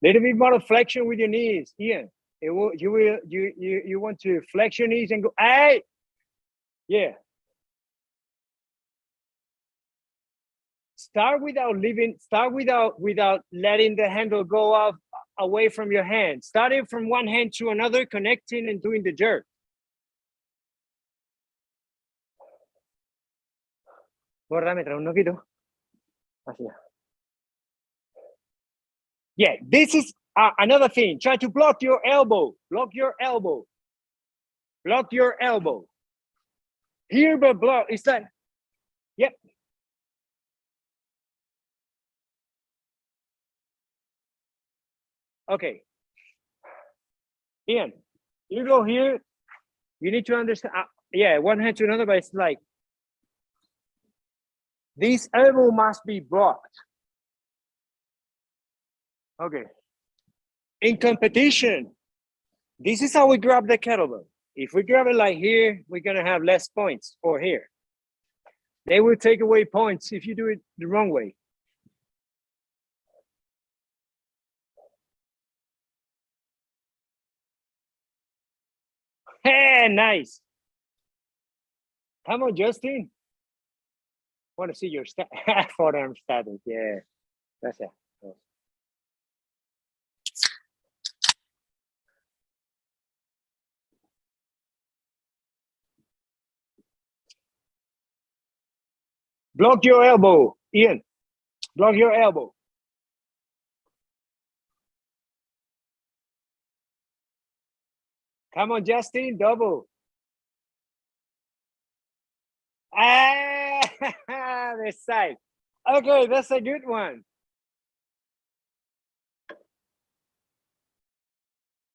A: Little bit more flexion with your knees, Ian. You want to flex your knees and go, hey, yeah. Start without letting the handle go off away from your hand. Starting from one hand to another, connecting and doing the jerk. Yeah, this is another thing. Try to block your elbow. Block your elbow. Block your elbow. Here, but block. It's like, yep. Okay. Ian, you go here. You need to understand. Yeah, one hand to another, but it's like this elbow must be blocked. Okay. In competition, this is how we grab the kettlebell. If we grab it like here, we're gonna have less points, or here. They will take away points if you do it the wrong way. Hey, nice. Come on, Justin. Want to see your forearm static? Yeah, that's it. Block your elbow, Ian. Block your elbow. Come on, Justin, double. This side. Okay, that's a good one.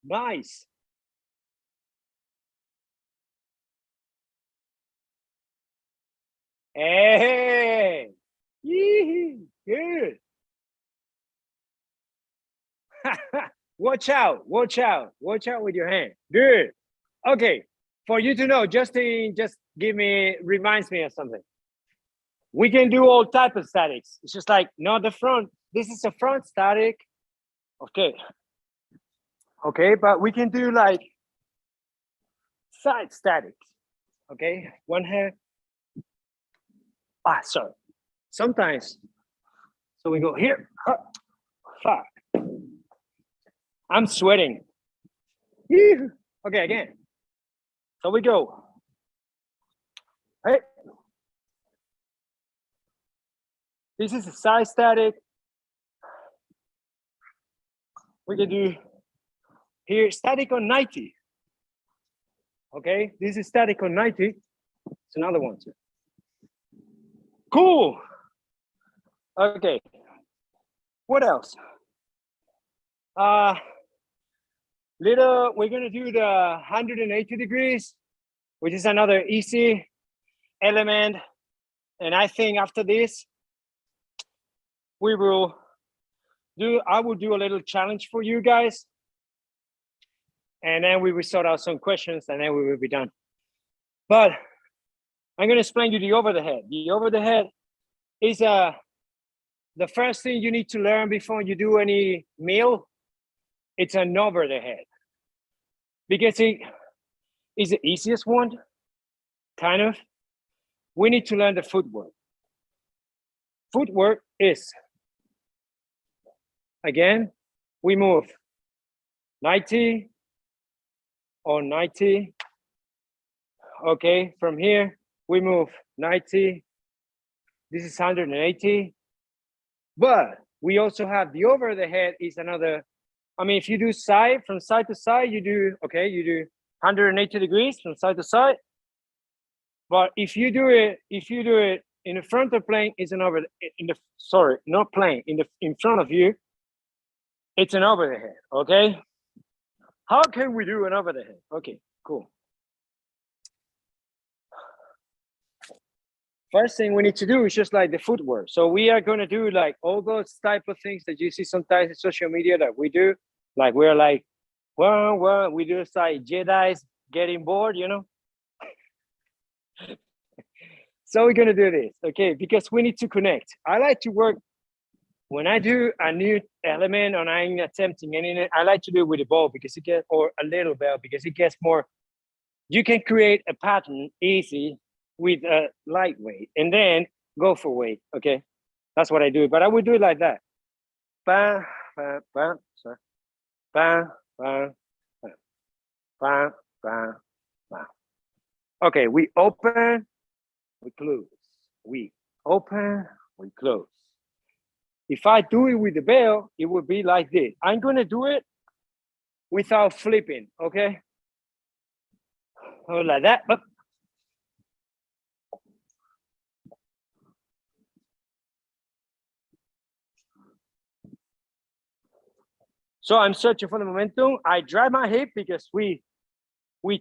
A: Nice. Hey, good. Watch out with your hand. Good. Okay, for you to know, Justin just reminds me of something. We can do all type of statics. It's just like, not the front. This is a front static. Okay. Okay, but we can do like side statics. Okay, one hand. Sorry. Sometimes. So we go here. Fuck. I'm sweating. Okay, again. So we go. Hey. This is a side static. We can do here static on 90. Okay, this is static on 90. It's another one too. Cool. Okay. What else? We're gonna do the 180 degrees, which is another easy element. And I think after this, I will do a little challenge for you guys. And then we will sort out some questions and then we will be done. But I'm gonna explain you the over the head. The over the head is the first thing you need to learn before you do any meal. It's an over the head, because it is the easiest one kind of. We need to learn the footwork. Footwork is, again, we move 90 or 90. Okay, from here, we move 90. This is 180. But we also have the over the head is another. I mean, if you do side from side to side, you do 180 degrees from side to side. But if you do it in the front of plane, it's an over in the not plane in front of you, it's an over the head. Okay. How can we do an over the head? Okay, cool. First thing we need to do is just like the footwork. So we are going to do like all those type of things that you see sometimes in social media that we do. Like we're like, well, we do like Jedi's getting bored, you know? So we're going to do this, okay? Because we need to connect. I like to work, when I do a new element or I'm attempting anything, I like to do it with a ball because it gets, or a little bell because it gets more, you can create a pattern easy with a lightweight and then go for weight, okay? That's what I do, but I would do it like that. Bam, bam, bam, sorry. Bam, bam, bam, bam, bam, bam. Okay, we open, we close. We open, we close. If I do it with the bell, it would be like this. I'm gonna do it without flipping, okay? Like that. Up. So I'm searching for the momentum. I drive my hip because we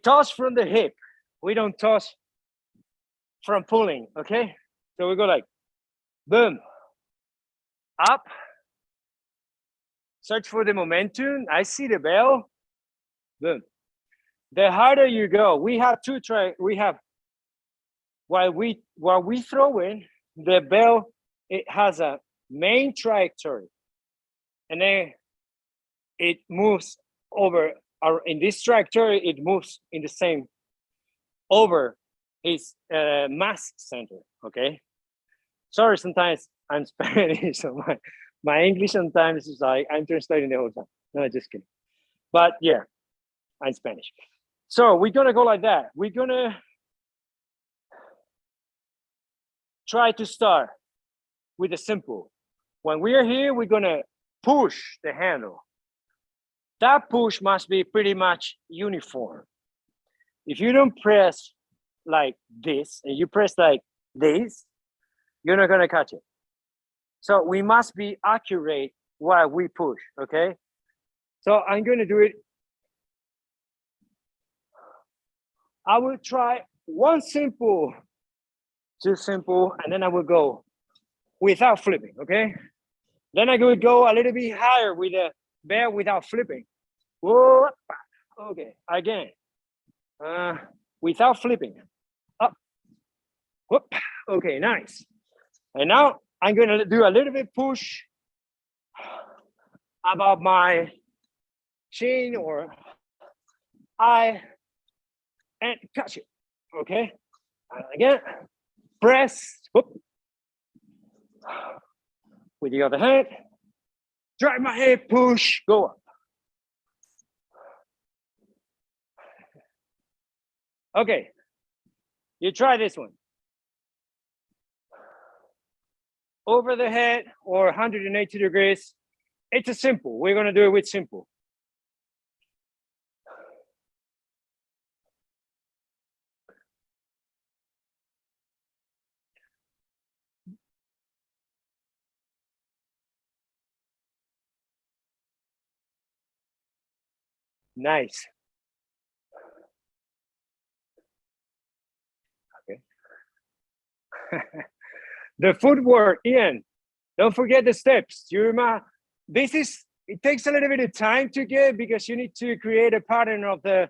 A: toss from the hip. We don't toss from pulling, okay? So we go like, boom, up, search for the momentum. I see the bell, boom. The harder you go, we have two while we throw in, the bell, it has a main trajectory. And then it moves over, or in this trajectory, it moves in the same, over his mass center, okay? Sorry, sometimes I'm Spanish, so my English sometimes is like, I'm translating the whole time. No, just kidding. But yeah, I'm Spanish. So we're gonna go like that. We're gonna try to start with the simple. When we are here, we're gonna push the handle. That push must be pretty much uniform. If you don't press like this and you press like this, you're not gonna catch it. So we must be accurate while we push, okay? So I'm gonna do it. I will try one simple, two simple, and then I will go without flipping, okay? Then I will go a little bit higher with the bell without flipping. Whoa, okay, again. Without flipping. Up, whoop, okay, nice. And now I'm gonna do a little bit push above my chin or eye and catch it, okay? And again, press, whoop. With the other hand, drive my head, push, go up. Okay, you try this one. Over the head or 180 degrees. It's a simple. We're gonna do it with simple. Nice. Okay. The footwork, Ian. Don't forget the steps. It takes a little bit of time to get because you need to create a pattern of the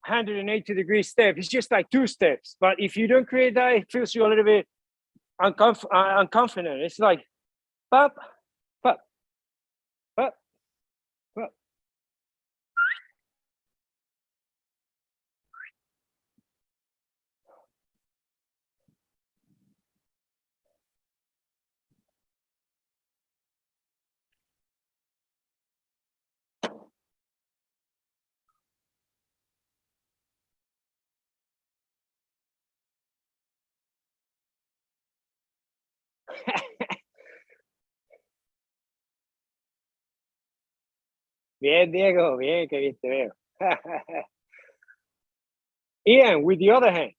A: 180-degree step. It's just like 2 steps. But if you don't create that, it feels you a little bit unconfident. It's like, pop, pop, pop, pop. Bien, Diego, bien, que bien te veo. Ian, with the other hand,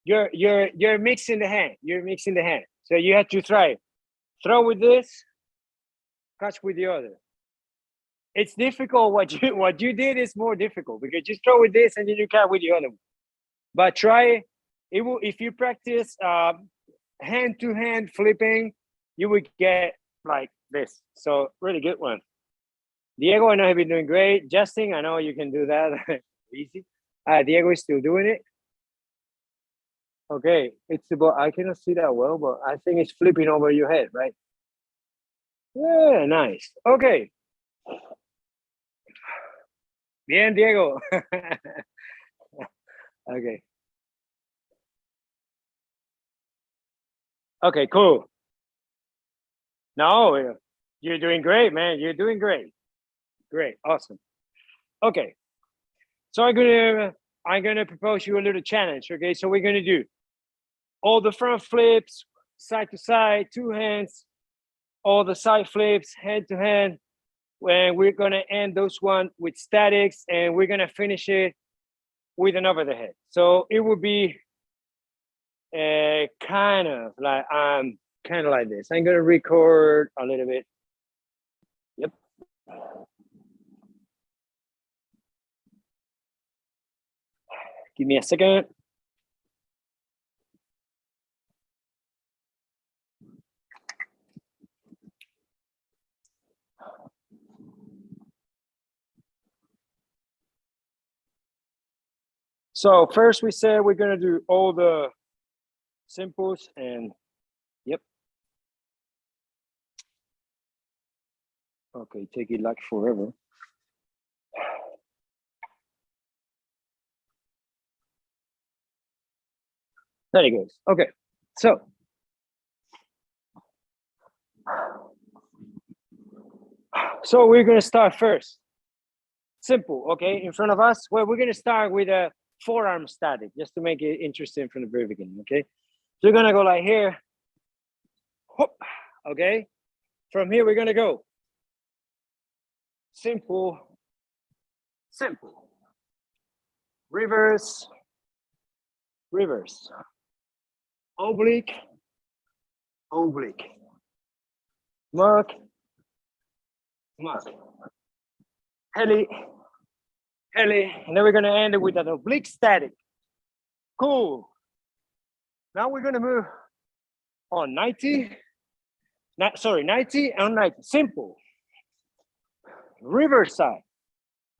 A: you're mixing the hand. You're mixing the hand. So you have to try throw with this, catch with the other. It's difficult. What you did is more difficult because you throw with this and then you catch with the other one. But try it will if you practice hand to hand flipping, you would get like this. So really good one. Diego, I know you've been doing great. Justin, I know you can do that. Easy. Diego is still doing it. Okay, it's about, I cannot see that well, but I think it's flipping over your head, right? Yeah, nice. Okay. Bien, Diego. Okay. Okay, cool. No, you're doing great, man. You're doing great. Great, awesome. Okay, so I'm gonna propose you a little challenge. Okay, so we're gonna do all the front flips, side to side, two hands, all the side flips, hand to hand. When we're gonna end those one with statics, and we're gonna finish it with an over the head. So it would be kind of like this. I'm gonna record a little bit. Yep. Give me a second. So first we said we're gonna do all the simples and yep. Okay, take it like forever. There it goes. Okay, so we're gonna start first. Simple, okay, in front of us. Well, we're gonna start with a forearm static just to make it interesting from the very beginning, okay? So we're gonna go like here, whoop, okay? From here, we're gonna go simple, simple, reverse, reverse, oblique, oblique, mark, mark, heli, heli, and then we're gonna end it with an oblique static. Cool. Now we're gonna move on 90, 90 and 90, simple. Reverse side,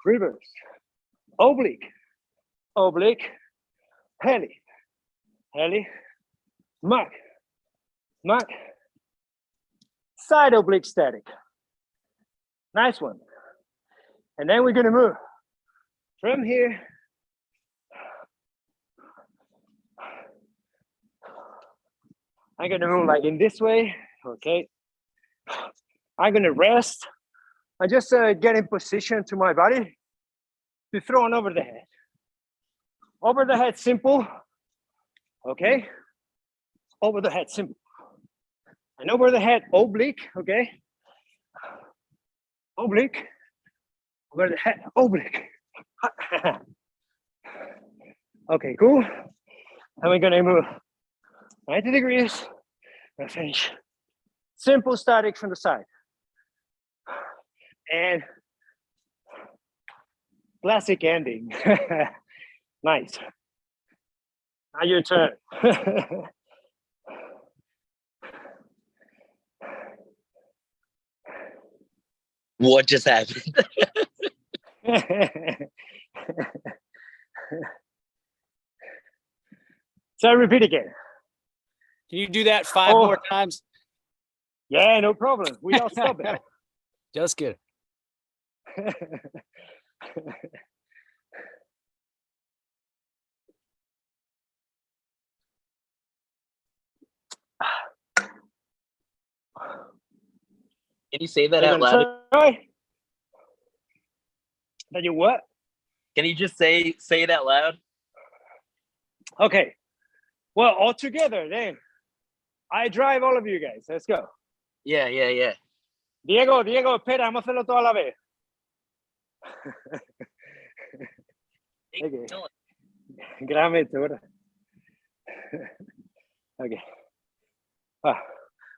A: reverse, oblique, oblique, heli, heli, mark, mark, side oblique static. Nice one. And then we're gonna move from here. I'm gonna move like in this way, okay? I'm gonna rest. I just get in position to my body to throw on over the head. Over the head, simple, okay? Over the head, simple. And over the head, oblique, okay? Oblique, over the head, oblique. Okay, cool. And we're gonna move 90 degrees and finish. Simple static from the side. And classic ending. Nice. Now your turn.
D: What just happened?
A: So I repeat again.
B: Can you do that 5 more times?
A: Yeah, no problem. Without stopping.
B: Just kidding.
D: Can you say that out loud?
A: That you what?
D: Can you just say it out loud?
A: Okay. Well, all together then. I drive all of you guys. Let's go.
D: Yeah.
A: Diego, espera, vamos a hacerlo toda la vez. Okay. Grábame tú, ¿verdad? Okay.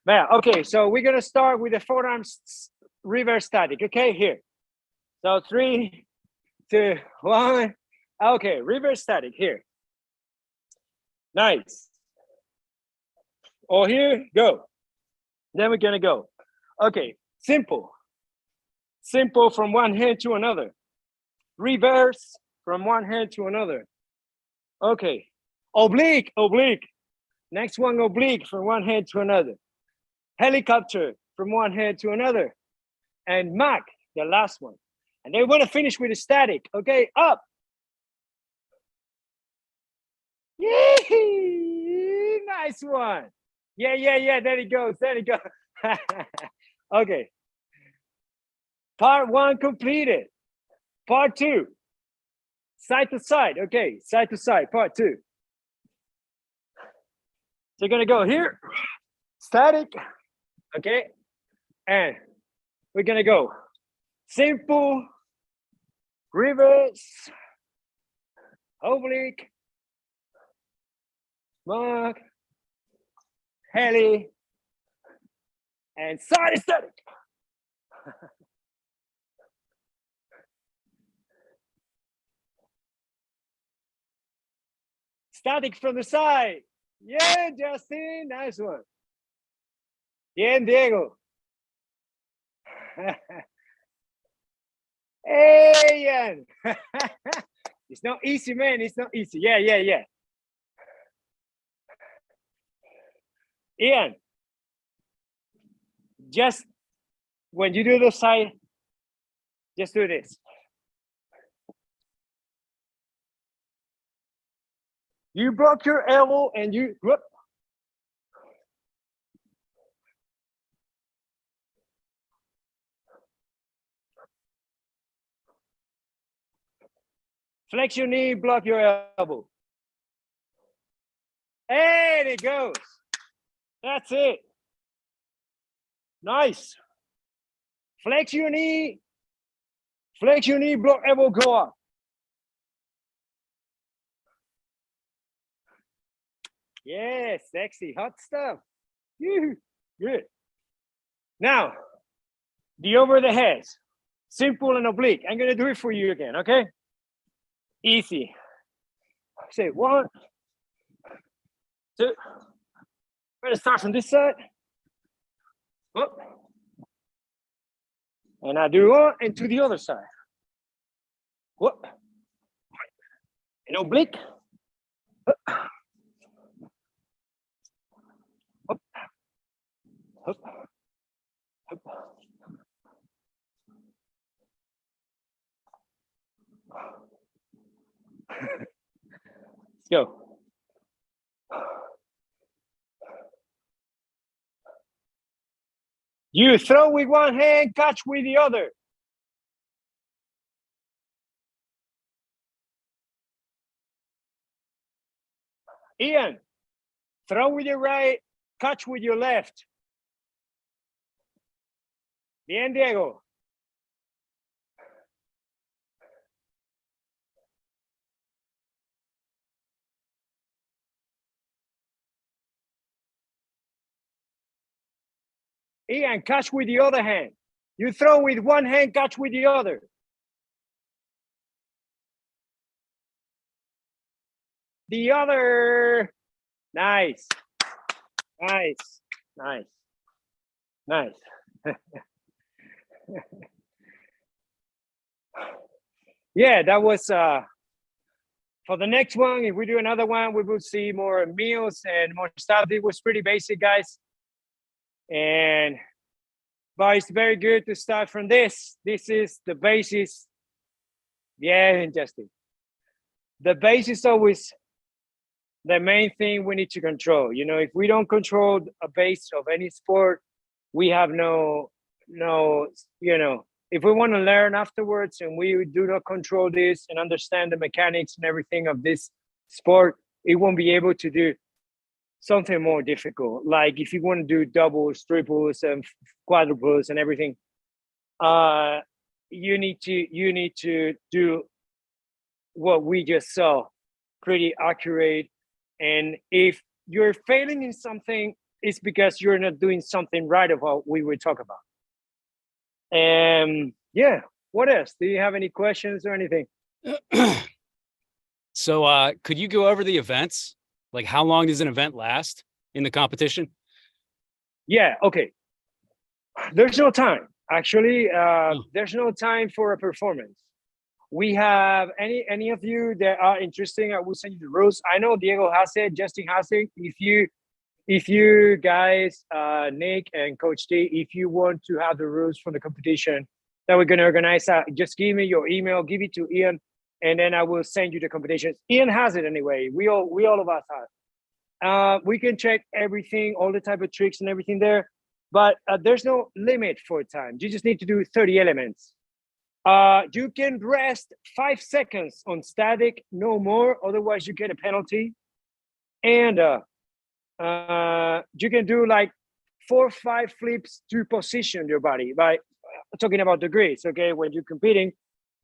A: Okay, so we're gonna start with the forearms reverse static. Okay, here. So 3, 2, 1. Okay, reverse static here. Nice. All here, go. Then we're gonna go. Okay, simple. Simple from one hand to another. Reverse from one hand to another. Okay, oblique. Next one, oblique from one hand to another. Helicopter from one hand to another. And Mac, the last one. And then we want to finish with a static. Okay, up. Yee! Nice one. Yeah. There it goes. Okay. Part 1 completed. Part 2. Side to side. Okay, side to side. Part 2. So you're gonna go here, static, okay, and we're gonna go simple, reverse, oblique, mark, heli, and side static. Static from the side. Yeah, Justin, nice one. Bien, Diego. Hey, Ian. It's not easy, man. It's not easy. Yeah. Ian, just when you do the side, just do this. You block your elbow and you whoop. Flex your knee, block your elbow. There it goes. That's it. Nice. Flex your knee, block elbow, go up. Yeah, sexy, hot stuff. Good. Now, the over the heads, simple and oblique. I'm gonna do it for you again, okay? Easy. Say 1, 2. We're gonna start from this side. Whoop. And I do 1 and to the other side. Whoop. And oblique. Hup. Let's go. You throw with one hand, catch with the other. Ian, throw with your right, catch with your left. Bien, Diego. Ian, catch with the other hand. You throw with one hand, catch with the other. The other. Nice. Yeah, that was for the next one. If we do another one, we will see more meals and more stuff. It was pretty basic, guys. But it's very good to start from this. This is the basis. Yeah, interesting. The base is always the main thing we need to control. You know, if we don't control a base of any sport, we have no, you know, if we want to learn afterwards and we do not control this and understand the mechanics and everything of this sport, it won't be able to do something more difficult. Like if you want to do doubles, triples, and quadruples and everything, you need to do what we just saw, pretty accurate. And if you're failing in something, it's because you're not doing something right of what we will talk about. And yeah, what else? Do you have any questions or anything?
B: So could you go over the events? Like how long does an event last in the competition?
A: Yeah, okay. There's no time. Actually, there's no time for a performance. We have any of you that are interested, I will send you the rules. I know Diego has it, Justin has it. If you guys, Nick and Coach T, if you want to have the rules for the competition that we're gonna organize, just give me your email, give it to Ian, and then I will send you the competitions. Ian has it anyway. We all of us have. We can check everything, all the type of tricks and everything there, but there's no limit for time. You just need to do 30 elements. You can rest 5 seconds on static, no more, otherwise you get a penalty. And you can do like 4 or 5 flips to position your body by talking about degrees. Okay, when you're competing,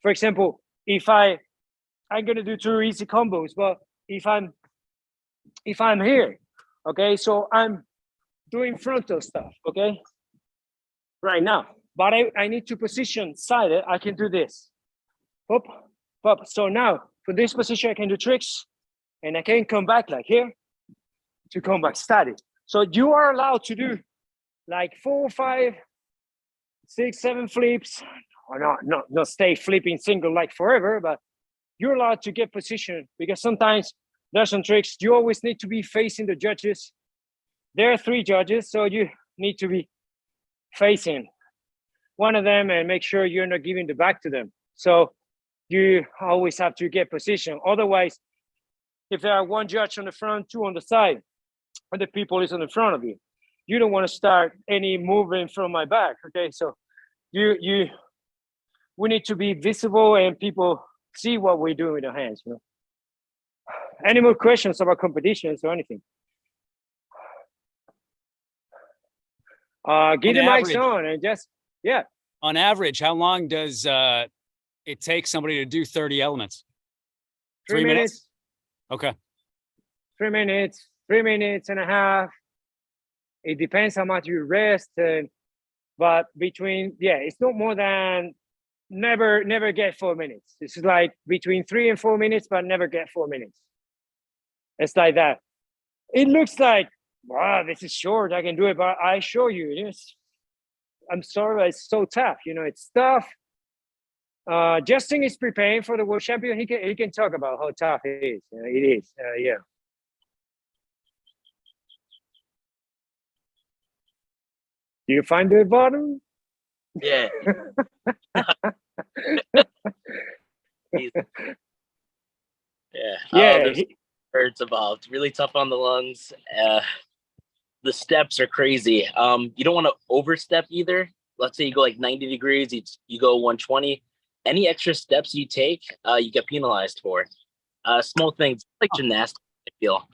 A: for example, if I'm gonna do 2 easy combos, but if I'm here, okay, so I'm doing frontal stuff, okay, right now, but I need to position sided. I can do this, up, up. So now for this position, I can do tricks, and I can come back like here to come back static. So you are allowed to do like 4, 5, 6, 7 flips, or not stay flipping single like forever, but you're allowed to get position, because sometimes there's some tricks. You always need to be facing the judges. There are 3 judges, so you need to be facing one of them and make sure you're not giving the back to them. So you always have to get position. Otherwise, if there are 1 judge on the front, 2 on the side, and the people is on the front of you, you don't want to start any movement from my back. Okay, so we need to be visible and people see what we do with our hands. You know. Any more questions about competitions or anything? Get the mics on and just
B: On average, how long does it take somebody to do 30 elements?
A: 3 minutes.
B: Okay.
A: 3 minutes, 3 minutes and a half. It depends how much you rest, but between it's not more than never get 4 minutes. This is like between 3 and 4 minutes, but never get 4 minutes. It's like that. It looks like, wow, this is short, I can do it, but I show you, yes. I'm sorry, but it's so tough. You know, it's tough. Justin is preparing for the world champion. He can talk about how tough it is. It is, yeah. Do you find the bottom?
D: Yeah.
A: Yeah.
D: It's involved. Really tough on the lungs. The steps are crazy. You don't want to overstep either. Let's say you go like 90 degrees, you go 120. Any extra steps you take, you get penalized for. Small things like gymnastics, I feel.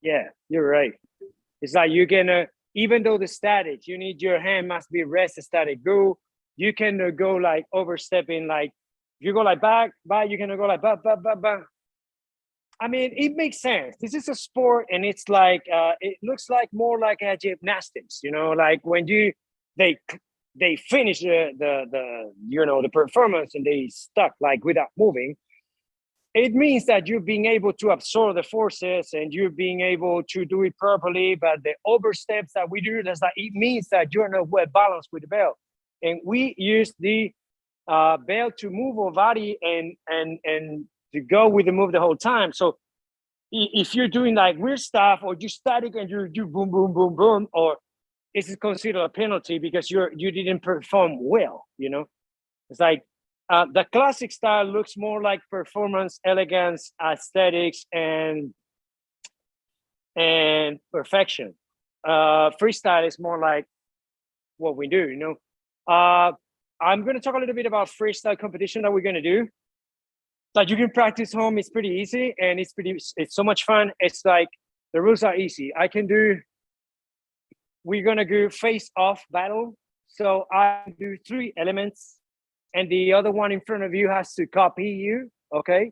A: Yeah, you're right. It's like you can, even though the static, you need your hand must be rest static. You can go like overstepping, like if you go like back, you can go like back. I mean, it makes sense. This is a sport, and it's like it looks like more like a gymnastics. You know, like when they finish the performance and they stuck like without moving. It means that you're being able to absorb the forces and you're being able to do it properly. But the oversteps that we do, it means that you're not well balanced with the belt. And we use the belt to move our body and to go with the move the whole time. So if you're doing like weird stuff or you static and you boom, boom, boom, boom, or it's considered a penalty because you didn't perform well, you know? It's like, the classic style looks more like performance, elegance, aesthetics, and perfection. Freestyle is more like what we do, you know. I'm going to talk a little bit about freestyle competition that we're going to do. that you can practice home. It's pretty easy, and it's so much fun. It's like the rules are easy. We're gonna do face-off battle. So I do 3 elements, and the other one in front of you has to copy you, okay?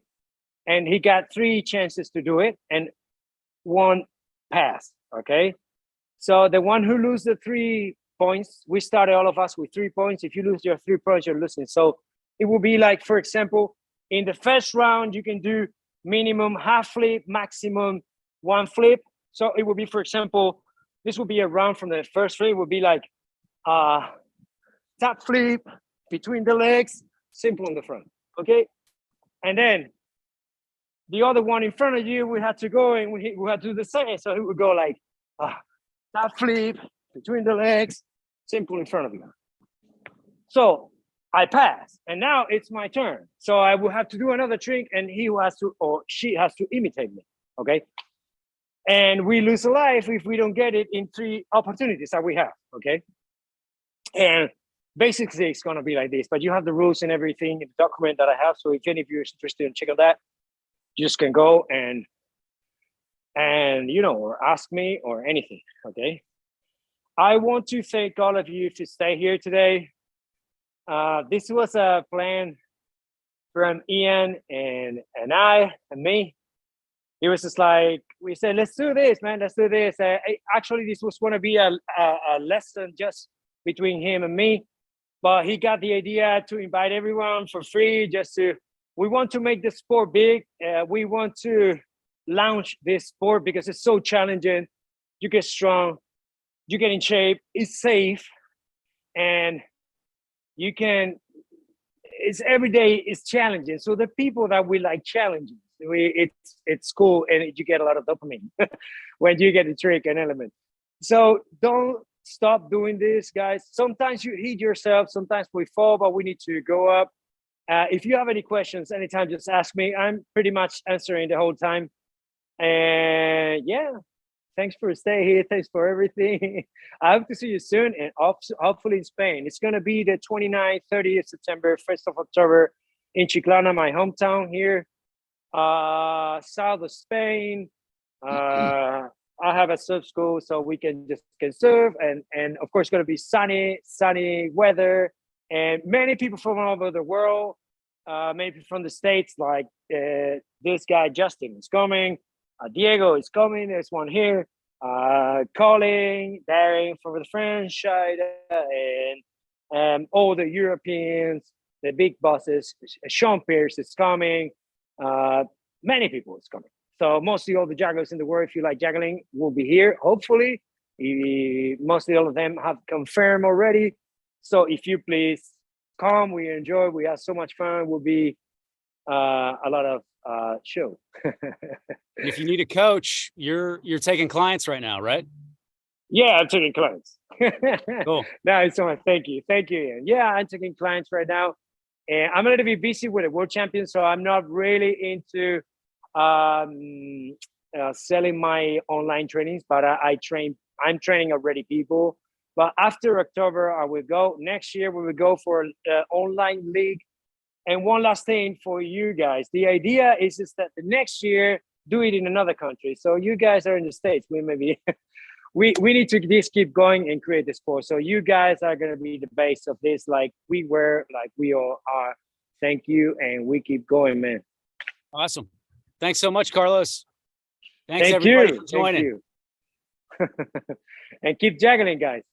A: And he got 3 chances to do it and 1 pass, okay? So the one who loses the 3 points, we started all of us with 3 points. If you lose your 3 points, you're losing. So it will be like, for example, in the first round, you can do minimum half flip, maximum 1 flip. So it will be, for example, this will be a round from the first flip, will be like top flip, between the legs, simple on the front, okay? And then the other one in front of you, we had to go and we had to do the same. So it would go like top flip, between the legs, simple in front of you. So I pass, and now it's my turn. So I will have to do another trick, and he has to, or she has to imitate me, okay? And we lose a life if we don't get it in 3 opportunities that we have, okay? And basically it's gonna be like this, but you have the rules and everything in the document that I have. So if any of you is interested in checking that, you just can go and you know, or ask me or anything, okay? I want to thank all of you to stay here today. This was a plan from Ian and I and me. It was just like, we said, let's do this, man, let's do this. Actually, this was gonna be a lesson just between him and me, but he got the idea to invite everyone for free, we want to make the sport big. We want to launch this sport because it's so challenging. You get strong, you get in shape, it's safe, and you can, it's every day is challenging. So the people that we like challenges, it's cool, and you get a lot of dopamine when you get a trick and element. So don't stop doing this, guys. Sometimes you hit yourself, sometimes we fall, but we need to go up. If you have any questions anytime, just ask me. I'm pretty much answering the whole time. And yeah, thanks for staying here. Thanks for everything. I hope to see you soon, and hopefully in Spain. It's going to be the 29th, 30th September, 1st of October in Chiclana, my hometown here, south of Spain. I have a surf school, so we can surf, and of course, it's going to be sunny weather, and many people from all over the world, maybe from the States, like this guy Justin is coming, Diego is coming. There's one here, Colin, Darren from the French side, and all the Europeans, the big bosses. Sean Pierce is coming. Many people is coming. So mostly all the jugglers in the world, if you like juggling, will be here, hopefully. Mostly all of them have confirmed already. So if you please come, we enjoy, we have so much fun. Will be a lot of show.
B: If you need a coach, you're taking clients right now, right?
A: Yeah, I'm taking clients.
B: Cool.
A: No, so much. Thank you, Ian. Yeah, I'm taking clients right now, and I'm a little bit busy with the world champion, so I'm not really into selling my online trainings, but I'm training already people. But after October, I will go. Next year, we will go for the online league. And one last thing for you guys. The idea is that the next year, do it in another country. So you guys are in the States. We maybe we need to just keep going and create the sport. So you guys are going to be the base of this, like we were, like we all are. Thank you, and we keep going, man.
B: Awesome. Thanks so much, Carlos. Thanks
A: Thank
B: everybody
A: you.
B: for joining.
A: Thank you. And keep juggling, guys.